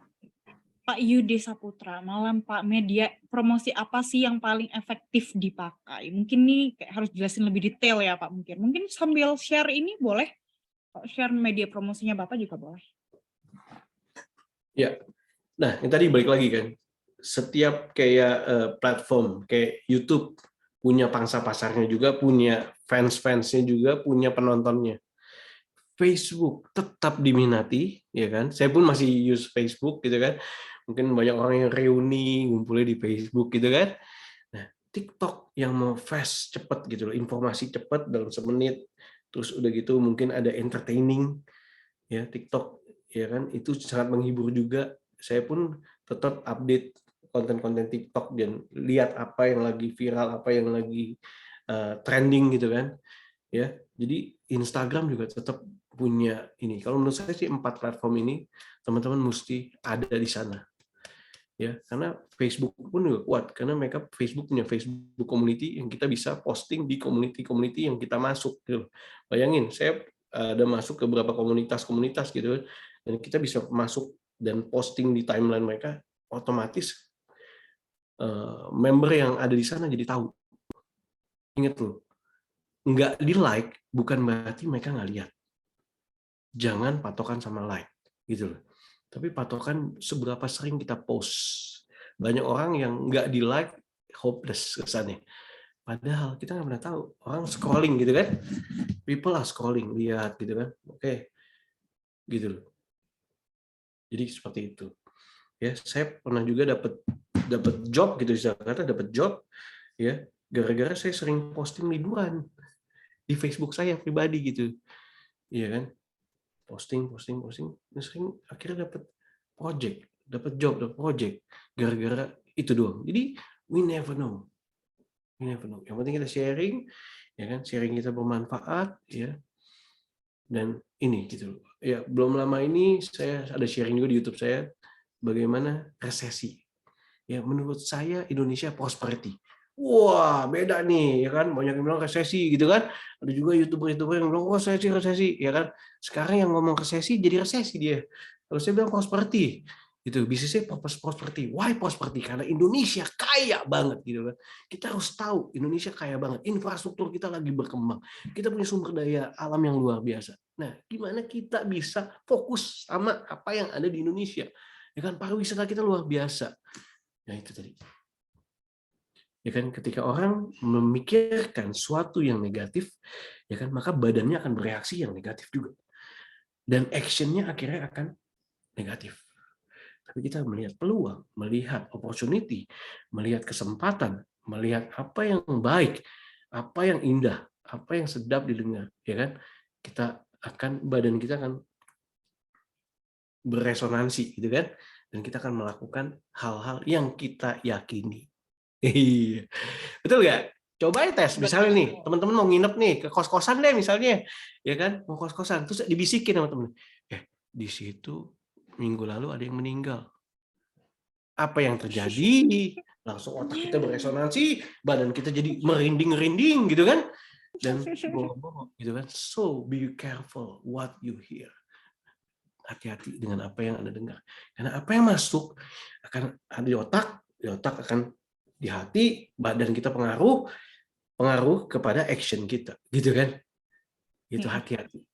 Pak Yudi Saputra, malam Pak, media promosi apa sih yang paling efektif dipakai? Mungkin nih kayak harus jelasin lebih detail ya Pak mungkin. Mungkin sambil share ini boleh? Share media promosinya Bapak juga boleh. Ya. Nah, yang tadi balik lagi kan. Setiap kayak platform kayak YouTube punya pangsa pasarnya juga, punya fans-fansnya juga, punya penontonnya. Facebook tetap diminati, ya kan? Saya pun masih use Facebook gitu kan. Mungkin banyak orang yang reuni ngumpulnya di Facebook gitu kan. Nah, TikTok yang mau fast, cepet gitu loh, informasi cepet dalam semenit. Terus udah gitu mungkin ada entertaining, ya TikTok, ya kan? Itu sangat menghibur juga. Saya pun tetap update konten-konten TikTok dan lihat apa yang lagi viral, apa yang lagi trending gitu kan. Ya, jadi Instagram juga tetap punya ini. Kalau menurut saya sih 4 platform ini teman-teman mesti ada di sana. Ya, karena Facebook pun juga kuat karena mereka Facebook punya Facebook community yang kita bisa posting di community-community yang kita masuk gitu. Bayangin, saya ada masuk ke beberapa komunitas-komunitas gitu dan kita bisa masuk dan posting di timeline mereka, otomatis member yang ada di sana jadi tahu. Ingat loh, nggak di like bukan berarti mereka nggak lihat. jangan patokan sama like gitu loh. Tapi patokan seberapa sering kita post. Banyak orang yang nggak di like, hopeless kesannya. Padahal kita nggak pernah tahu, orang scrolling gitu kan, people are scrolling, lihat gitu kan, oke, gitu loh. Jadi seperti itu. Ya, saya pernah juga dapat job gitu, kata dapat job, ya, gara-gara saya sering posting liburan di Facebook saya pribadi gitu, iya kan, posting, sering akhirnya dapat job, gara-gara itu doang. Jadi we never know. Yang penting kita sharing, ya kan, sharing kita bermanfaat, ya. Dan ini gitu. Ya, belum lama ini saya ada sharing juga di YouTube saya bagaimana resesi. Ya, menurut saya Indonesia prosperity. Wah, beda nih, ya kan? Banyak yang bilang resesi gitu kan. Ada juga YouTuber-YouTuber yang bilang, "Oh, resesi," ya kan? Sekarang yang ngomong resesi jadi resesi dia. Kalau saya bilang prosperity, gitu. Bisnisnya prosperity. Why prosperity? Karena Indonesia kaya banget gitu kan. Kita harus tahu Indonesia kaya banget. Infrastruktur kita lagi berkembang. Kita punya sumber daya alam yang luar biasa. Nah, gimana kita bisa fokus sama apa yang ada di Indonesia? Ya kan, pariwisata kita luar biasa. Nah, itu tadi. Ya kan, ketika orang memikirkan suatu yang negatif, ya kan, maka badannya akan bereaksi yang negatif juga. Dan action-nya akhirnya akan negatif. Tapi kita melihat peluang, melihat opportunity, melihat kesempatan, melihat apa yang baik, apa yang indah, apa yang sedap didengar, ya kan? Badan kita akan beresonansi gitu kan, dan kita akan melakukan hal-hal yang kita yakini. Iya. Betul nggak? Coba aja tes, misalnya nih, Betul. teman-teman mau nginep nih, ke kos-kosan deh misalnya, ya kan, mau kos-kosan, terus dibisikin sama temen, di situ minggu lalu ada yang meninggal. Apa yang terjadi? Langsung otak kita beresonansi, badan kita jadi merinding-rinding gitu kan, dan boro-boro gitu kan. So be careful what you hear. Hati-hati dengan apa yang Anda dengar. Karena apa yang masuk akan ada di otak akan di hati, badan kita pengaruh kepada action kita, gitu kan? Itu hati-hati.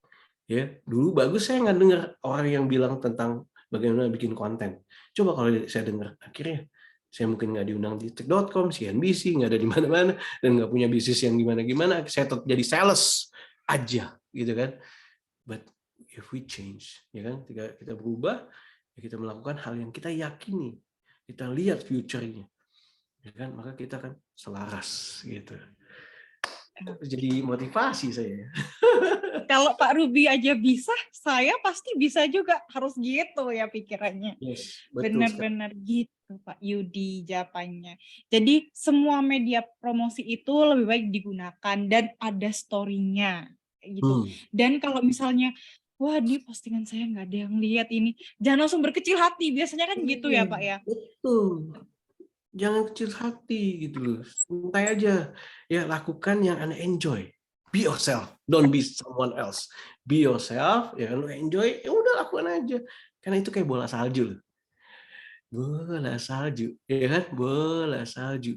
Ya, dulu bagus saya nggak dengar orang yang bilang tentang bagaimana bikin konten. Coba kalau saya dengar, akhirnya saya mungkin nggak diundang di tik.com, CNBC, nggak ada di mana-mana, dan nggak punya bisnis yang gimana-gimana. Saya tetap jadi sales aja, gitu kan? But if we change, ya kan, ketika kita berubah, ya kita melakukan hal yang kita yakini, kita lihat future-nya, ya kan, maka kita akan selaras, gitu. Jadi motivasi saya. Kalau Pak Ruby aja bisa, saya pasti bisa juga. Harus gitu ya pikirannya. Yes, betul sekali. Benar-benar gitu Pak Yudi jawabannya. Jadi semua media promosi itu lebih baik digunakan dan ada story-nya gitu. Dan kalau misalnya, wah ini postingan saya nggak ada yang lihat ini, jangan langsung berkecil hati. Biasanya kan gitu ya Pak ya. Betul. Jangan kecil hati gitu loh. Santai aja. Ya, lakukan yang Anda enjoy. Be yourself, don't be someone else. Be yourself, ya lu enjoy, ya udah lakukan aja. Karena itu kayak bola salju loh. Bola salju, ya kan? Bola salju.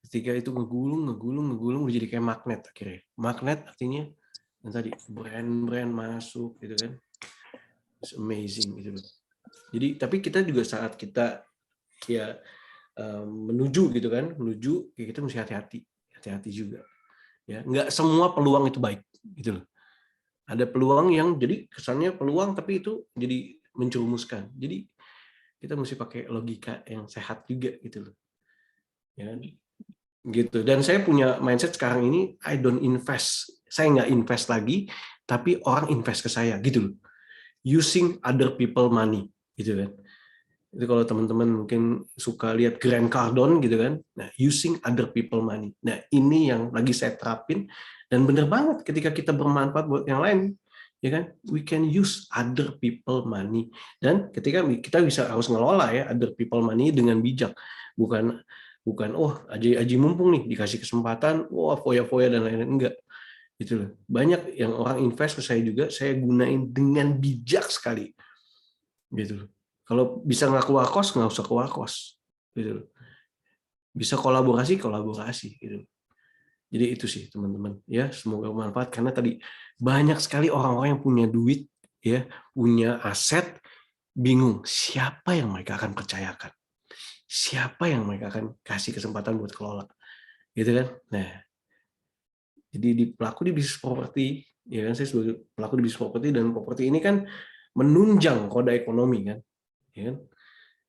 Ketika itu ngegulung, udah jadi kayak magnet akhirnya. Magnet artinya yang tadi brand-brand masuk gitu kan. It's amazing gitu loh. Jadi tapi kita juga saat kita ya menuju gitu kan, ya kita mesti hati-hati juga. Ya, nggak semua peluang itu baik gitu loh. Ada peluang yang jadi kesannya peluang tapi itu jadi menjerumuskan. Jadi kita mesti pakai logika yang sehat juga gitu loh. Ya, gitu. Dan saya punya mindset sekarang ini, I don't invest. Saya nggak invest lagi, tapi orang invest ke saya gitu loh. Using other people money gitu kan. Itu kalau teman-teman mungkin suka lihat Grant Cardone gitu kan, nah using other people money. Nah ini yang lagi saya terapin dan bener banget ketika kita bermanfaat buat yang lain, ya kan, we can use other people money. Dan ketika kita bisa harus ngelola ya other people money dengan bijak, bukan oh aji mumpung nih dikasih kesempatan, wah foya-foya dan lain-lain, enggak gitu loh. Banyak yang orang invest ke saya juga, saya gunain dengan bijak sekali gitu loh. Kalau bisa nggak keluar kos, nggak usah keluar kos. Gitu. Bisa kolaborasi gitu. Jadi itu sih teman-teman ya, semoga bermanfaat karena tadi banyak sekali orang-orang yang punya duit ya, punya aset, bingung siapa yang mereka akan percayakan, siapa yang mereka akan kasih kesempatan buat kelola, gitu kan? Nah, jadi pelaku di bisnis properti, ya kan, saya sebagai pelaku di bisnis properti, dan properti ini kan menunjang roda ekonomi kan, ya kan?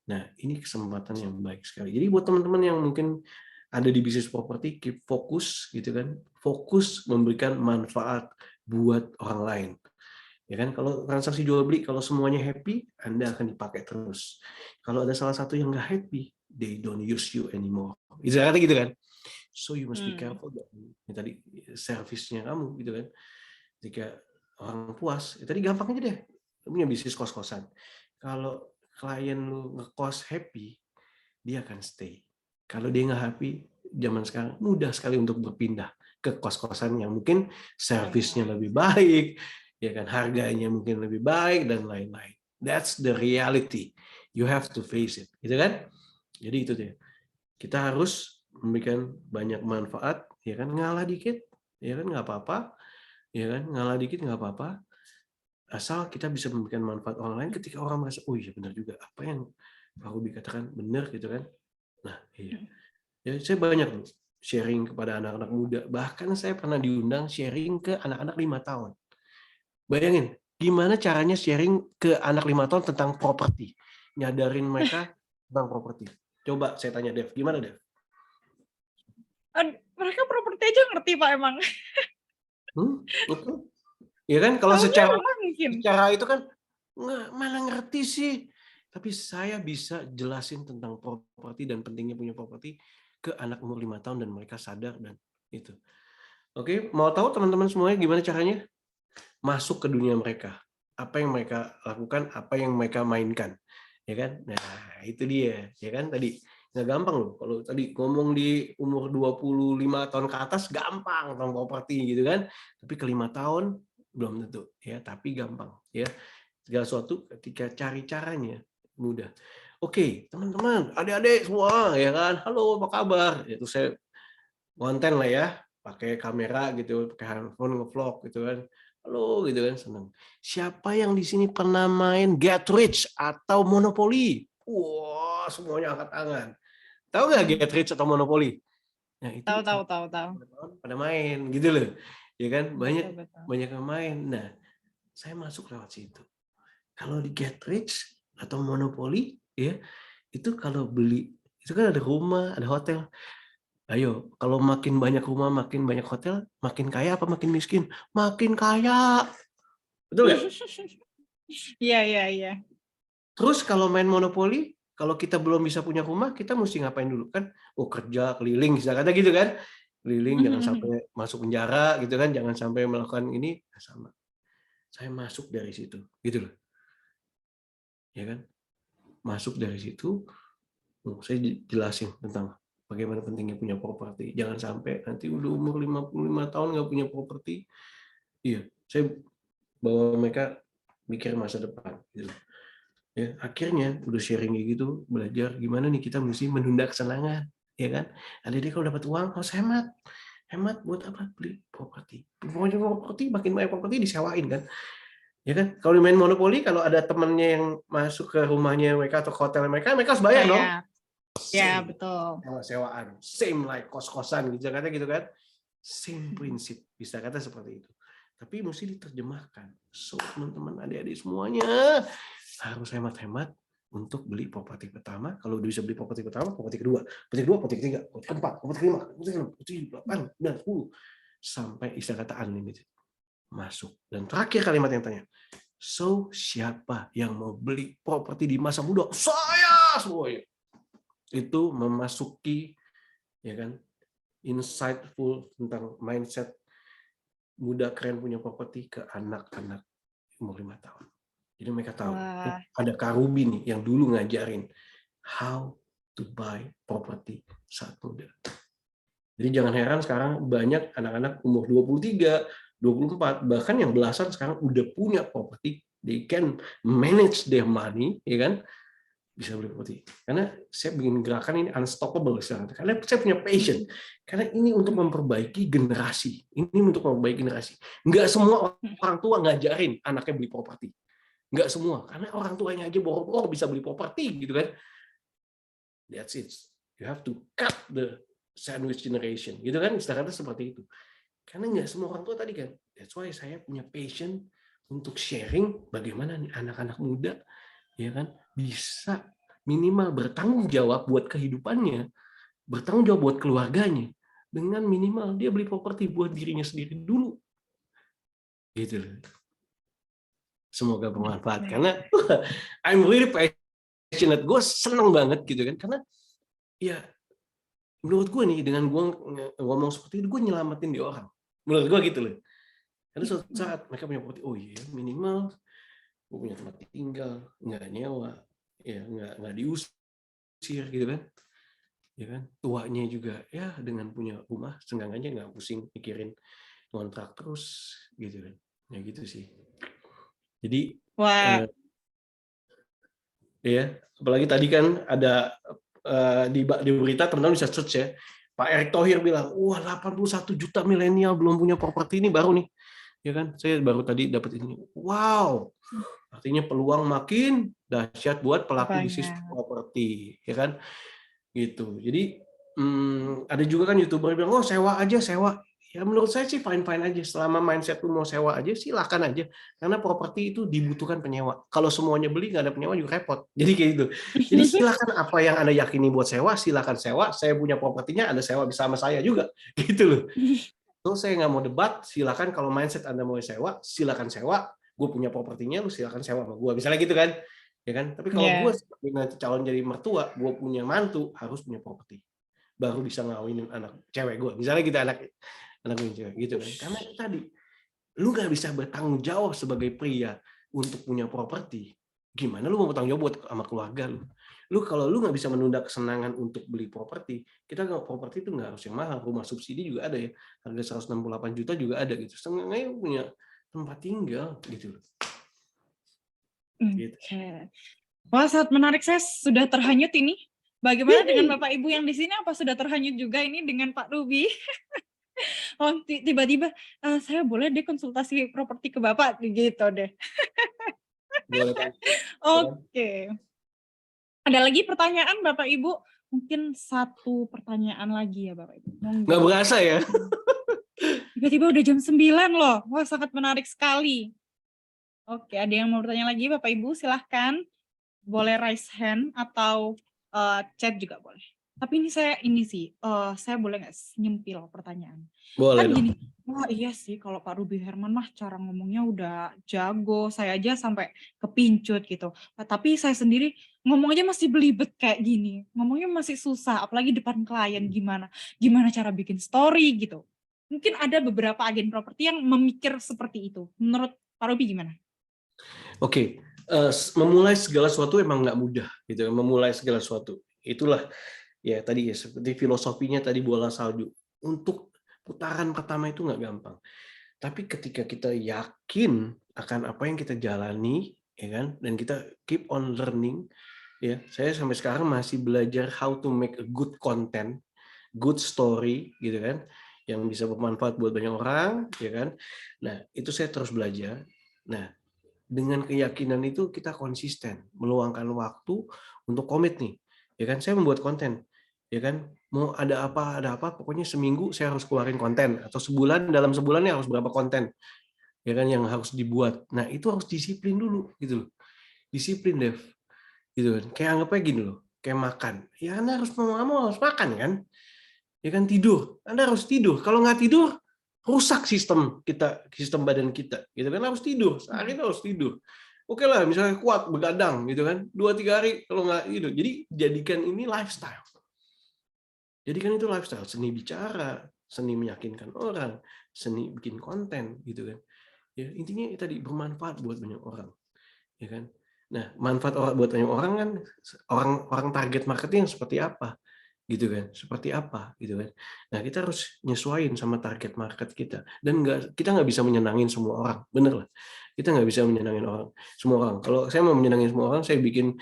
Nah, ini kesempatan yang baik sekali. Jadi buat teman-teman yang mungkin ada di bisnis properti, keep fokus gitu kan. Fokus memberikan manfaat buat orang lain. Ya kan, kalau transaksi jual beli, kalau semuanya happy, Anda akan dipakai terus. Kalau ada salah satu yang nggak happy, they don't use you anymore. Ibaratnya gitu kan. So you must be careful yang tadi servisnya kamu gitu kan. Jika orang puas, ya tadi gampang aja deh. Lu punya bisnis kos-kosan. Kalau klien lu ngekos happy, dia akan stay. Kalau dia nggak happy, zaman sekarang mudah sekali untuk berpindah ke kos-kosan yang mungkin servisnya lebih baik, ya kan, harganya mungkin lebih baik dan lain-lain. That's the reality. You have to face it, gitu kan? Jadi itu dia. Kita harus memberikan banyak manfaat, ya kan, ngalah dikit, ya kan, nggak apa-apa, ya kan, ngalah dikit nggak apa-apa, asal kita bisa memberikan manfaat orang lain ketika orang merasa, oh iya benar juga, apa yang Pak Ruby katakan benar gitu kan. Nah, iya. Ya, saya banyak loh sharing kepada anak-anak muda. Bahkan saya pernah diundang sharing ke anak-anak 5 tahun. Bayangin, gimana caranya sharing ke anak 5 tahun tentang properti. Nyadarin mereka tentang properti. Coba saya tanya Dev, gimana Dev? Mereka properti aja ngerti Pak emang. Betul. Ya kan, kalau secara itu kan mana ngerti sih. Tapi saya bisa jelasin tentang properti dan pentingnya punya properti ke anak umur 5 tahun dan mereka sadar dan itu. Oke, mau tahu teman-teman semuanya gimana caranya masuk ke dunia mereka? Apa yang mereka lakukan, apa yang mereka mainkan. Ya kan? Nah, itu dia, ya kan tadi. Nggak gampang loh. Kalau tadi ngomong di umur 25 tahun ke atas gampang tentang properti gitu kan. Tapi ke 5 tahun belum tentu ya, tapi gampang ya. Segala sesuatu ketika cari caranya mudah. Oke, teman-teman, adik-adik semua ya kan. Halo, apa kabar? Itu saya konten lah ya, pakai kamera gitu, pakai handphone ngevlog gitu kan. Halo gitu kan, seneng. Siapa yang di sini pernah main Get Rich atau Monopoly? Wah, semuanya angkat tangan. Tahu nggak Get Rich atau Monopoly? Nah, itu Tahu. pada main gitu loh. Ya kan, Betul. banyak yang main. Nah, saya masuk lewat situ. Kalau di Get Rich atau Monopoly ya, itu kalau beli itu kan ada rumah, ada hotel. Ayo, kalau makin banyak rumah, makin banyak hotel, makin kaya apa makin miskin? Makin kaya. Betul nggak? Iya. Terus kalau main monopoli, kalau kita belum bisa punya rumah, kita mesti ngapain dulu kan? Oh, kerja, keliling, kata gitu kan? Keliling, jangan sampai masuk penjara gitu kan, jangan sampai melakukan ini. Sama. Saya masuk dari situ, gitu loh. Ya kan? Masuk dari situ, saya jelasin tentang bagaimana pentingnya punya properti. Jangan sampai nanti udah umur 55 tahun nggak punya properti. Iya, saya bawa mereka mikir masa depan. Gitu. Ya, akhirnya udah sharing kayak gitu, belajar gimana nih kita mesti menunda kesenangan. Ya kan? Adik-adik kalau dapat uang harus hemat. Hemat buat apa? Beli properti. Pokoknya properti, makin banyak properti disewain kan. Ya kan? Kalau main monopoli, kalau ada temannya yang masuk ke rumahnya mereka atau ke hotel mereka harus bayar dong. Ya, betul. Sewaan, same like kos-kosan gitu kata gitu kan. Same prinsip, bisa kata seperti itu. Tapi mesti diterjemahkan. So, teman-teman, adik-adik semuanya harus hemat-hemat untuk beli properti pertama. Kalau udah bisa beli properti pertama, properti kedua, properti ketiga, properti keempat, properti kelima, properti enam, properti 8, 9, 10 sampai istilah kata unlimited masuk. Dan terakhir kalimat yang tanya. So, siapa yang mau beli properti di masa muda? Saya semuanya. Itu memasuki ya kan insightful tentang mindset muda keren punya properti ke anak-anak umur 5 tahun. Jadi mereka tahu ada Kak Ruby nih yang dulu ngajarin how to buy property saat muda. Jadi jangan heran sekarang banyak anak-anak umur 23, 24, bahkan yang belasan sekarang udah punya properti, they can manage their money, ya kan? Bisa beli properti. Karena saya bikin gerakan ini unstoppable sekarang. Karena saya punya passion. Karena ini untuk memperbaiki generasi. Ini untuk memperbaiki generasi. Nggak semua orang tua ngajarin anaknya beli properti. Nggak semua, karena orang tuanya aja boro-boro bisa beli properti gitu kan. That's it. You have to cut the sandwich generation, gitu kan, istilahnya seperti itu. Karena nggak semua orang tua tadi kan. That's why saya punya passion untuk sharing bagaimana nih anak-anak muda, ya kan, bisa minimal bertanggung jawab buat kehidupannya, bertanggung jawab buat keluarganya, dengan minimal dia beli properti buat dirinya sendiri dulu, gitu loh. Semoga bermanfaat karena I'm really passionate, gue seneng banget gitu kan, karena ya menurut gue nih dengan gue ngomong seperti itu gue nyelamatin di orang, menurut gue gitu loh. Karena suatu saat mereka punya properti, oh iya minimal gue punya tempat tinggal, nggak nyewa, ya nggak diusir gitu kan, ya kan. Tuanya juga ya dengan punya rumah, seenggaknya nggak pusing mikirin kontrak terus gitu kan, ya gitu sih. Jadi Wah, ya apalagi tadi kan ada di berita teman-teman bisa search ya, Pak Erick Thohir bilang, wah 81 juta milenial belum punya properti, ini baru nih, ya kan, saya baru tadi dapat ini, wow, artinya peluang makin dahsyat buat pelaku bisnis banyak. properti, ya kan, gitu. Jadi ada juga kan youtuber bilang, oh sewa aja, sewa. Ya menurut saya sih fine-fine aja, selama mindset lu mau sewa aja, silakan aja, karena properti itu dibutuhkan penyewa. Kalau semuanya beli nggak ada penyewa juga repot. Jadi kayak gitu. Jadi silakan apa yang Anda yakini buat sewa, silakan sewa. Saya punya propertinya, Anda sewa bersama saya juga, gitu loh. Terus saya nggak mau debat, silakan kalau mindset Anda mau sewa, silakan sewa. Gue punya propertinya, lu silakan sewa sama gue. Misalnya gitu kan, ya kan. Tapi kalau gue Ya. sebagai nanti calon jadi mertua, gue punya mantu harus punya properti, baru bisa ngawinin anak cewek gue. Misalnya gitu anak gue cewek gitu kan. Karena itu tadi, lu nggak bisa bertanggung jawab sebagai pria untuk punya properti. Gimana lu mau bertanggung jawab buat sama keluarga lu? Kalau lu nggak bisa menunda kesenangan untuk beli properti, kita nggak, properti itu nggak harus yang mahal, rumah subsidi juga ada ya, harga 168 juta juga ada gitu. Setengahnya punya tempat tinggal gitu. Gitu. Oke. Wah, sangat menarik. Saya sudah terhanyut ini. Bagaimana dengan Bapak Ibu yang di sini? Apa sudah terhanyut juga ini dengan Pak Ruby? Oh, tiba-tiba saya boleh deh konsultasi properti ke Bapak gitu deh. Boleh kan? Oke. Ada lagi pertanyaan Bapak Ibu? Mungkin satu pertanyaan lagi ya Bapak Ibu. Nggak Monggo. berasa ya? Tiba-tiba udah jam 9 loh. Wah, sangat menarik sekali. Oke, ada yang mau bertanya lagi Bapak Ibu? Silahkan. Boleh raise hand atau chat juga boleh. Tapi ini sih, saya boleh nggak nyempil pertanyaan? Boleh Kan dong. gini, wah iya sih kalau Pak Ruby Herman mah cara ngomongnya udah jago, saya aja sampai kepincut gitu. Tapi saya sendiri ngomong aja masih belibet kayak gini, ngomongnya masih susah, apalagi depan klien gimana cara bikin story gitu. Mungkin ada beberapa agen properti yang memikir seperti itu. Menurut Pak Ruby gimana? Oke, memulai segala sesuatu emang nggak mudah gitu. Memulai segala sesuatu itulah ya tadi ya seperti filosofinya tadi bola salju. Untuk putaran pertama itu nggak gampang. Tapi ketika kita yakin akan apa yang kita jalani, ya kan, dan kita keep on learning, ya. Saya sampai sekarang masih belajar how to make a good content, good story, gitu kan, yang bisa bermanfaat buat banyak orang, ya kan. Nah, itu saya terus belajar. Nah, dengan keyakinan itu kita konsisten meluangkan waktu untuk komit nih, ya kan, saya membuat konten, ya kan, mau ada apa pokoknya seminggu saya harus keluarin konten, atau dalam sebulannya harus berapa konten, ya kan, yang harus dibuat. Nah itu harus disiplin dulu gitu loh, disiplin Dev, gitu kan. Kayak anggapnya gini loh, kayak makan, ya Anda harus mau harus makan kan, ya kan, tidur Anda harus tidur, kalau nggak tidur rusak sistem badan kita, gitu kan, harus tidur, sehari itu harus tidur. Oke lah, misalnya kuat begadang, gitu kan, 2-3 hari kalau nggak tidur. Jadi jadikan ini lifestyle. Jadikan itu lifestyle, seni bicara, seni meyakinkan orang, seni bikin konten, gitu kan. Ya intinya tadi bermanfaat buat banyak orang, ya kan. Nah, manfaat buat banyak orang kan, orang target marketing seperti apa? Gitu kan, seperti apa gitu kan. Nah kita harus nyesuaiin sama target market kita, dan kita nggak bisa menyenangin semua orang, bener lah, kita nggak bisa menyenangin semua orang. Kalau saya mau menyenangin semua orang, saya bikin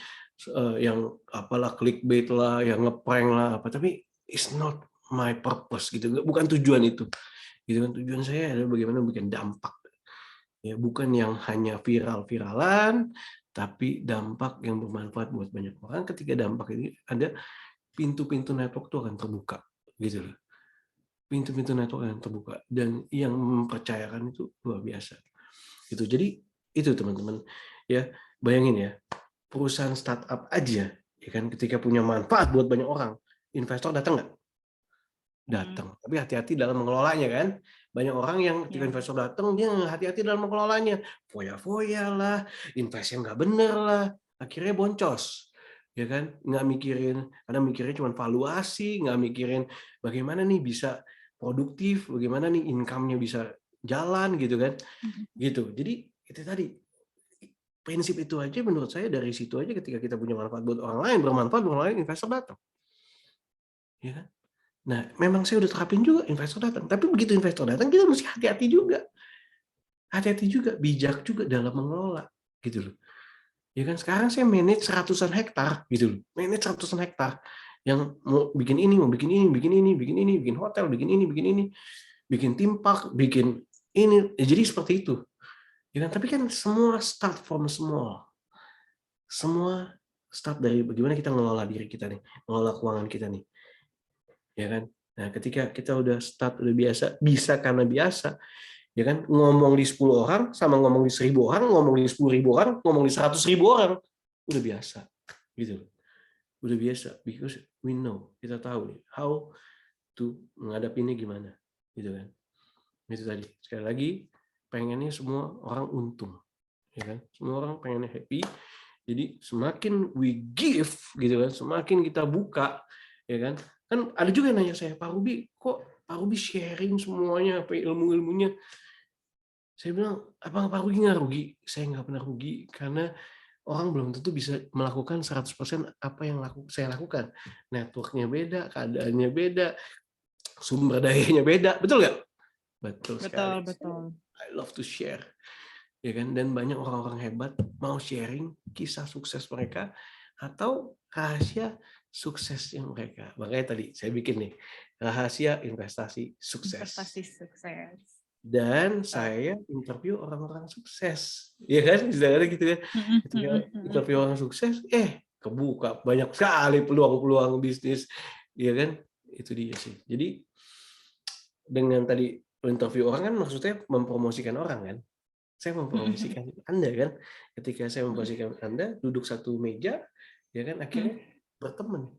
yang apalah clickbait lah, yang ngeprank lah apa, tapi it's not my purpose gitu, bukan tujuan itu gitu kan. Tujuan saya adalah bagaimana bikin dampak Ya, bukan yang hanya viral-viralan, tapi dampak yang bermanfaat buat banyak orang. Ketika dampak ini ada, pintu-pintu network itu akan terbuka, gitu loh. Pintu-pintu network yang terbuka dan yang mempercayakan itu luar biasa. Gitu. Jadi itu teman-teman, ya bayangin ya, perusahaan startup aja, ya kan, ketika punya manfaat buat banyak orang, investor datang nggak? Datang. Tapi hati-hati dalam mengelolanya kan. Banyak orang yang ketika Ya. investor datang, dia nggak hati-hati dalam mengelolanya. Foya-foya lah, investnya nggak bener lah. Akhirnya boncos. Ya kan? Nggak mikirin, kadang mikirnya cuma valuasi, nggak mikirin bagaimana nih bisa produktif, bagaimana nih income-nya bisa jalan gitu kan. Gitu. Jadi itu tadi, prinsip itu aja menurut saya dari situ aja ketika kita punya manfaat buat orang lain, bermanfaat buat orang lain, investor datang. Ya kan? Nah, memang saya udah terapin juga investor datang. Tapi begitu investor datang, kita mesti hati-hati juga. Hati-hati juga, bijak juga dalam mengelola. Gitu loh. Ya kan, sekarang saya manage ratusan hektar. Gitu loh. Manage ratusan hektar. Yang mau bikin ini, mau bikin ini, bikin ini, bikin ini, bikin hotel, bikin ini, bikin ini. Bikin theme park, bikin ini. Ya, jadi seperti itu. Ya kan, tapi kan semua start from small. Semua start dari bagaimana kita ngelola diri kita nih. Ngelola keuangan kita nih. Ya kan? Nah, ketika kita udah start, udah biasa, bisa karena biasa, ya kan, ngomong di 10 orang sama ngomong di 1000 orang, ngomong di 10.000 orang, ngomong di 100.000 orang, udah biasa, gitu loh. Udah biasa, because we know, kita tahu nih, how to menghadapinya gimana, gitu kan. Itu tadi, sekali lagi, pengennya semua orang untung, ya kan, semua orang pengennya happy, jadi semakin we give, gitu kan, semakin kita buka, ya kan ada juga yang nanya saya, Pak Ruby, kok Pak Ruby sharing semuanya, apa ilmu-ilmunya. Saya bilang, apa Pak Ruby nggak rugi? Saya nggak pernah rugi, karena orang belum tentu bisa melakukan 100% apa yang saya lakukan. Networknya beda, keadaannya beda, sumber dayanya beda, betul nggak? Betul sekali. Betul. I love to share. Ya kan? Dan banyak orang-orang hebat mau sharing kisah sukses mereka atau rahasia suksesnya mereka. Makanya tadi saya bikin nih, rahasia investasi sukses. Investasi sukses. Dan saya interview orang-orang sukses. Ya kan? Misalnya gitu kan. Ketika interview orang sukses, kebuka banyak sekali peluang-peluang bisnis. Ya kan? Itu dia sih. Jadi dengan tadi interview orang kan maksudnya mempromosikan orang kan. Saya mempromosikan Anda kan. Ketika saya mempromosikan Anda duduk satu meja, ya kan, akhirnya berteman.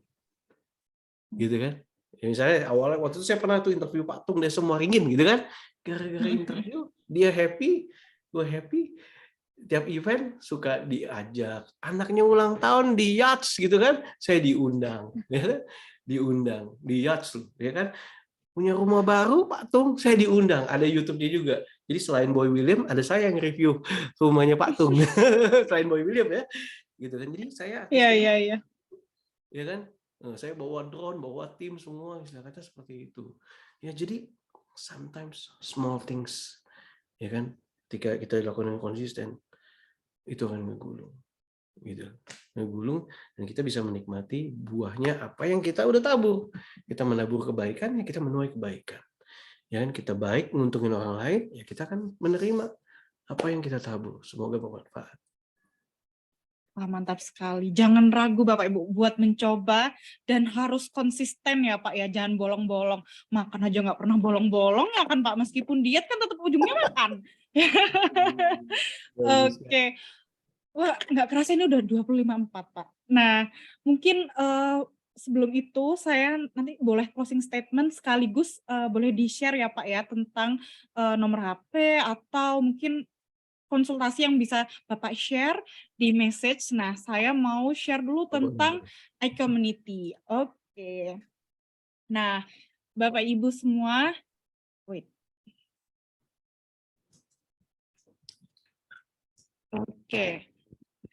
Gitu kan. Ya misalnya awalnya waktu itu saya pernah tuh interview Pak Tung Desem Waringin gitu kan. Gara-gara interview dia happy, gue happy. Tiap event suka diajak. Anaknya ulang tahun di Yachts gitu kan, saya diundang. Ya, diundang di Yachts loh, ya kan. Punya rumah baru Pak Tung, saya diundang. Ada YouTube-nya juga. Jadi selain Boy William, ada saya yang review rumahnya Pak Tung. Selain Boy William ya. Gitu kan. Jadi saya Iya. ya kan, saya bawa drone, bawa tim semua, istilah kata seperti itu. Ya jadi sometimes small things, ya kan, ketika kita lakukan konsisten, itu akan ngegulung, gitu, ngegulung, dan kita bisa menikmati buahnya apa yang kita udah tabur. Kita menabur kebaikan, ya kita menuai kebaikan. Ya kan, kita baik nguntungin orang lain, ya kita akan menerima apa yang kita tabur. Semoga bermanfaat. Wah, mantap sekali. Jangan ragu Bapak Ibu buat mencoba dan harus konsisten ya Pak ya. Jangan bolong-bolong. Makan aja nggak pernah bolong-bolong ya kan Pak. Meskipun diet kan tetap ujungnya makan. Oke. Wah, nggak kerasa ini udah 25.4 Pak. Nah, mungkin sebelum itu saya nanti boleh closing statement sekaligus boleh di-share ya Pak ya tentang nomor HP atau mungkin konsultasi yang bisa Bapak share di message. Nah, saya mau share dulu tentang iCommunity. Oke. Nah, Bapak Ibu semua, wait. Oke.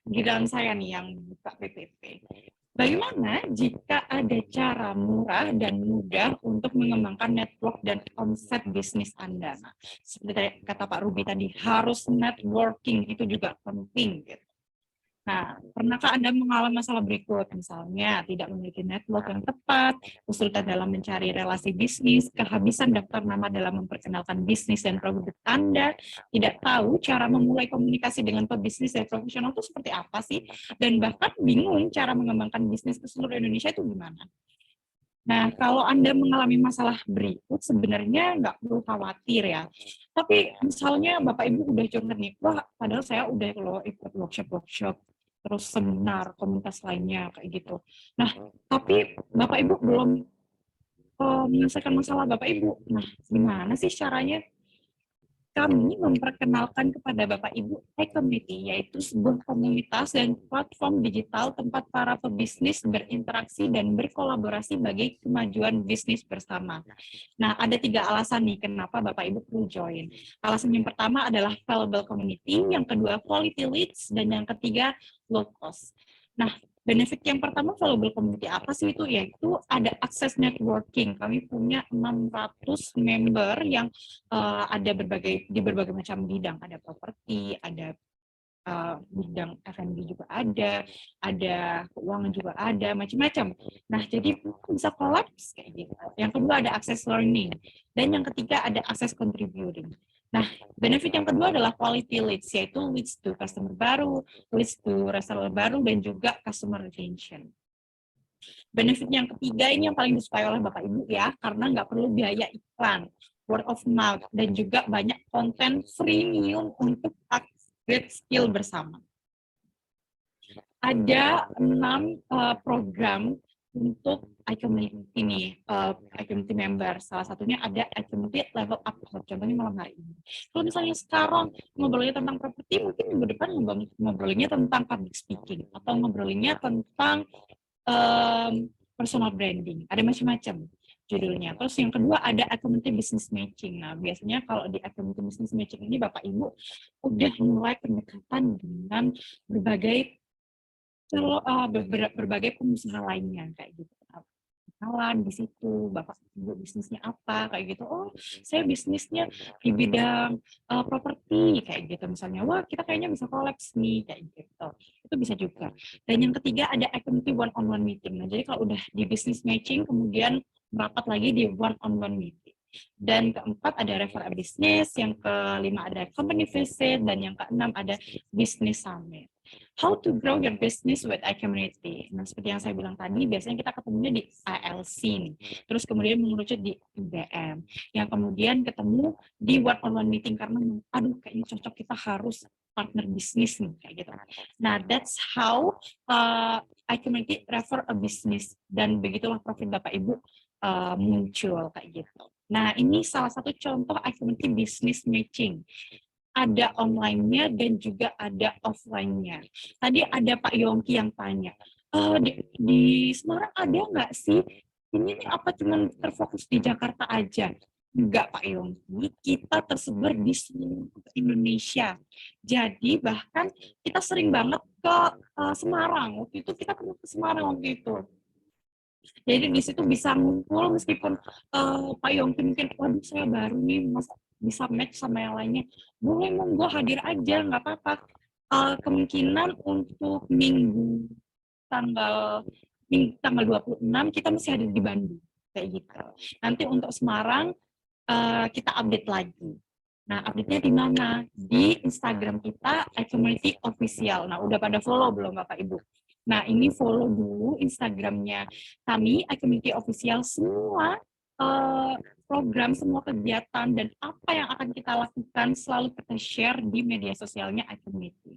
Giliran saya nih yang buka PPT. Bagaimana jika ada cara murah dan mudah untuk mengembangkan network dan omset bisnis Anda? Nah, seperti kata Pak Ruby tadi, harus networking, itu juga penting. Gitu. Nah, pernahkah Anda mengalami masalah berikut? Misalnya, tidak memiliki network yang tepat, kesulitan dalam mencari relasi bisnis, kehabisan daftar nama dalam memperkenalkan bisnis dan produk Anda, tidak tahu cara memulai komunikasi dengan pebisnis dan profesional itu seperti apa sih, dan bahkan bingung cara mengembangkan bisnis ke seluruh Indonesia itu gimana. Nah, kalau Anda mengalami masalah berikut, sebenarnya nggak perlu khawatir ya. Tapi misalnya Bapak Ibu udah curhat nih, wah padahal saya udah loh ikut workshop-workshop, terus seminar, komunitas lainnya kayak gitu. Nah, tapi Bapak Ibu belum menyelesaikan masalah Bapak Ibu. Nah, gimana sih caranya? Kami memperkenalkan kepada Bapak Ibu iCommunity, yaitu sebuah komunitas dan platform digital tempat para pebisnis berinteraksi dan berkolaborasi bagi kemajuan bisnis bersama. Nah, ada 3 alasan nih kenapa Bapak Ibu perlu join. Alasan yang pertama adalah valuable community, yang kedua quality leads, dan yang ketiga low cost. Nah, benefit yang pertama valuable community apa sih itu? Yaitu ada akses networking. Kami punya 600 member yang ada di berbagai macam bidang. Ada properti, ada bidang F&B juga ada keuangan juga ada, macam-macam. Nah, jadi bisa kolaps kayak gitu. Yang kedua ada akses learning, dan yang ketiga ada akses contributing. Nah, benefit yang kedua adalah quality leads, yaitu leads to customer baru, leads to reseller baru, dan juga customer retention. Benefit yang ketiga ini yang paling disukai oleh Bapak Ibu ya, karena nggak perlu biaya iklan, word of mouth, dan juga banyak konten freemium untuk upgrade skill bersama. Ada 6 program untuk iCommunity nih, iCommunity member. Salah satunya ada iCommunity Level Up Club, contohnya malam hari ini. Kalau misalnya sekarang ngobrolnya tentang properti, mungkin minggu depan ngobrolinnya tentang public speaking, atau ngobrolinnya tentang personal branding. Ada macam-macam judulnya. Terus yang kedua ada iCommunity Business Matching. Nah, biasanya kalau di iCommunity Business Matching ini Bapak Ibu udah mulai pendekatan dengan berbagai berbagai pengusaha lainnya kayak gitu. Kenalan di situ, Bapak Ibu bisnisnya apa kayak gitu. Oh, saya bisnisnya di bidang properti kayak gitu misalnya. Wah, kita kayaknya bisa kolaps nih kayak gitu. Itu bisa juga. Dan yang ketiga ada activity one on one meeting. Nah, jadi kalau udah di business matching kemudian merapat lagi di one on one meeting. Dan keempat ada refer a business, yang kelima ada company visit, dan yang keenam ada business summit. How to grow your business with iCommunity. Nah, seperti yang saya bilang tadi, biasanya kita ketemunya di ILC nih. Terus kemudian mengerucut di IBM. Yang kemudian ketemu di one-on-one meeting karena, aduh kayaknya cocok kita harus partner bisnis nih, kayak gitu. Nah, that's how iCommunity refer a business. Dan begitulah profil Bapak Ibu muncul kayak gitu. Nah, ini salah satu contoh iCommunity business matching. Ada online-nya dan juga ada offline-nya. Tadi ada Pak Yongki yang tanya, di Semarang ada nggak sih? Ini nih apa cuma terfokus di Jakarta aja? Enggak Pak Yongki, kita tersebar di seluruh Indonesia. Jadi bahkan kita sering banget ke Semarang. Waktu itu kita pernah ke Semarang waktu itu. Jadi di situ bisa ngumpul meskipun Pak Yongki mungkin, waduh saya baru nih, masa bisa match sama yang lainnya. Boleh monggo hadir aja, nggak apa-apa. Kemungkinan untuk tanggal tanggal 26 kita masih hadir di Bandung kayak gitu. Nanti untuk Semarang kita update lagi. Nah, update-nya di mana? Di Instagram kita iCommunity Official. Nah, udah pada follow belum Bapak Ibu? Nah, ini follow dulu Instagramnya kami, iCommunity Official, semua program, semua kegiatan, dan apa yang akan kita lakukan selalu kita share di media sosialnya iCommunity.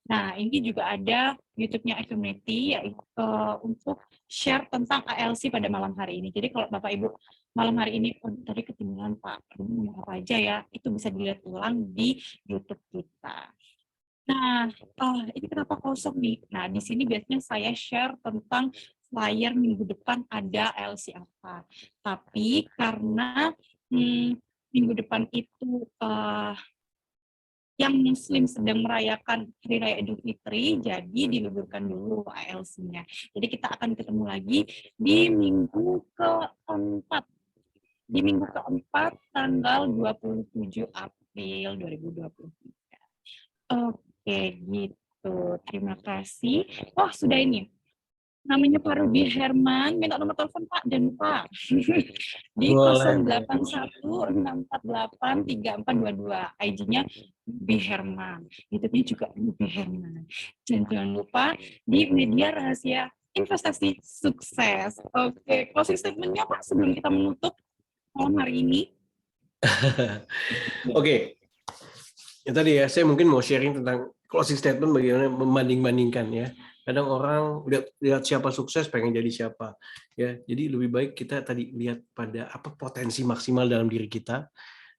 Nah, ini juga ada YouTube-nya iCommunity, yaitu untuk share tentang ALC pada malam hari ini. Jadi kalau Bapak Ibu malam hari ini, oh, tadi ketinggalan Pak, ini apa aja ya, itu bisa dilihat ulang di YouTube kita. Nah, ini kenapa kosong nih? Nah, di sini biasanya saya share tentang flyer minggu depan ada ALC apa. Tapi karena minggu depan itu yang Muslim sedang merayakan Hari Raya Idul Fitri, jadi diliburkan dulu ALC-nya. Jadi kita akan ketemu lagi di minggu keempat. Di minggu keempat, tanggal 27 April 2023. Oke, gitu. Tuh, terima kasih. Oh, sudah ini. Namanya Pak Rudi Herman, minta nomor telepon Pak, jangan lupa. Di Boleh. 0811483422. IG-nya Rudi Herman. YouTube-nya juga Rudi Herman. Dan jangan lupa di media rahasia investasi sukses. Oke, closing statement-nya Pak sebelum kita menutup malam hari ini. Oke. Ya tadi ya, saya mungkin mau sharing tentang closing statement bagaimana membanding-bandingkan ya. Kadang orang lihat siapa sukses pengen jadi siapa ya. Jadi lebih baik kita tadi lihat pada apa potensi maksimal dalam diri kita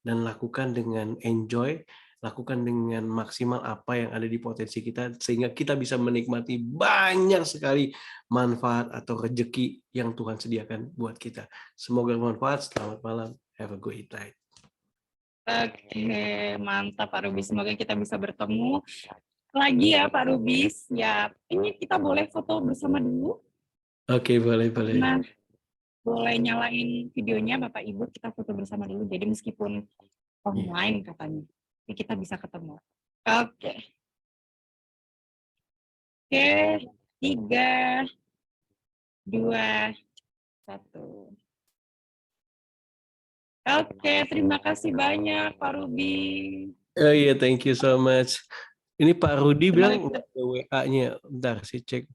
dan lakukan dengan enjoy, lakukan dengan maksimal apa yang ada di potensi kita sehingga kita bisa menikmati banyak sekali manfaat atau rezeki yang Tuhan sediakan buat kita. Semoga bermanfaat. Selamat malam. Have a great night. Oke, mantap Pak Rubis. Semoga kita bisa bertemu lagi ya Pak Rubis. Ya, ini kita boleh foto bersama dulu. Oke, boleh. Nah, boleh nyalain videonya Bapak Ibu, kita foto bersama dulu. Jadi meskipun online katanya, tapi kita bisa ketemu. Oke. Oke, 3, 2, 1. Oke, terima kasih banyak Pak Ruby. Oh iya, thank you so much. Ini Pak Rudi bilang Kembali nggak ada WA-nya. Bentar, saya cek.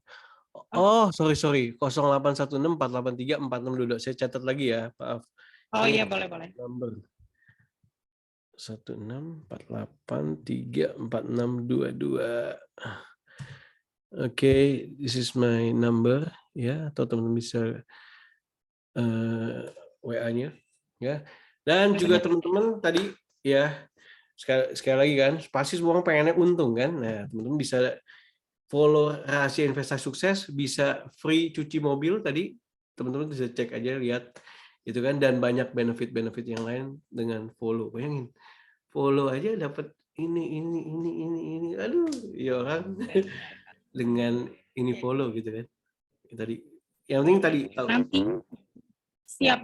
Oh, sorry. 0816483462. Saya catat lagi ya, maaf. Oh iya, boleh. Number 16483462. Oke, this is my number ya, atau teman-teman bisa WA-nya ya. Dan juga teman-teman tadi ya, sekali lagi kan, pasti semua orang pengennya untung kan. Nah, teman-teman bisa follow Rahasia Investasi Sukses, bisa free cuci mobil tadi, teman-teman bisa cek aja, lihat gitu kan, dan banyak benefit-benefit yang lain dengan follow. Bayangin, follow aja dapat ini. Aduh, ya orang dengan ini follow gitu kan. Tadi yang penting tadi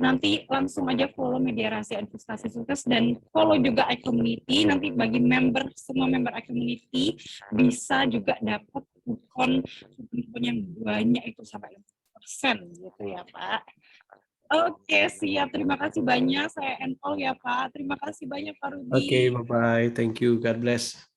nanti langsung aja follow media rahasia investasi sukses dan follow juga iCommunity. Nanti bagi semua member iCommunity bisa juga dapat kupon yang banyak itu sampai 50% gitu ya Pak. Oke, siap. Terima kasih banyak. Saya end all ya Pak. Terima kasih banyak Pak Rudi. Oke, bye-bye. Thank you. God bless.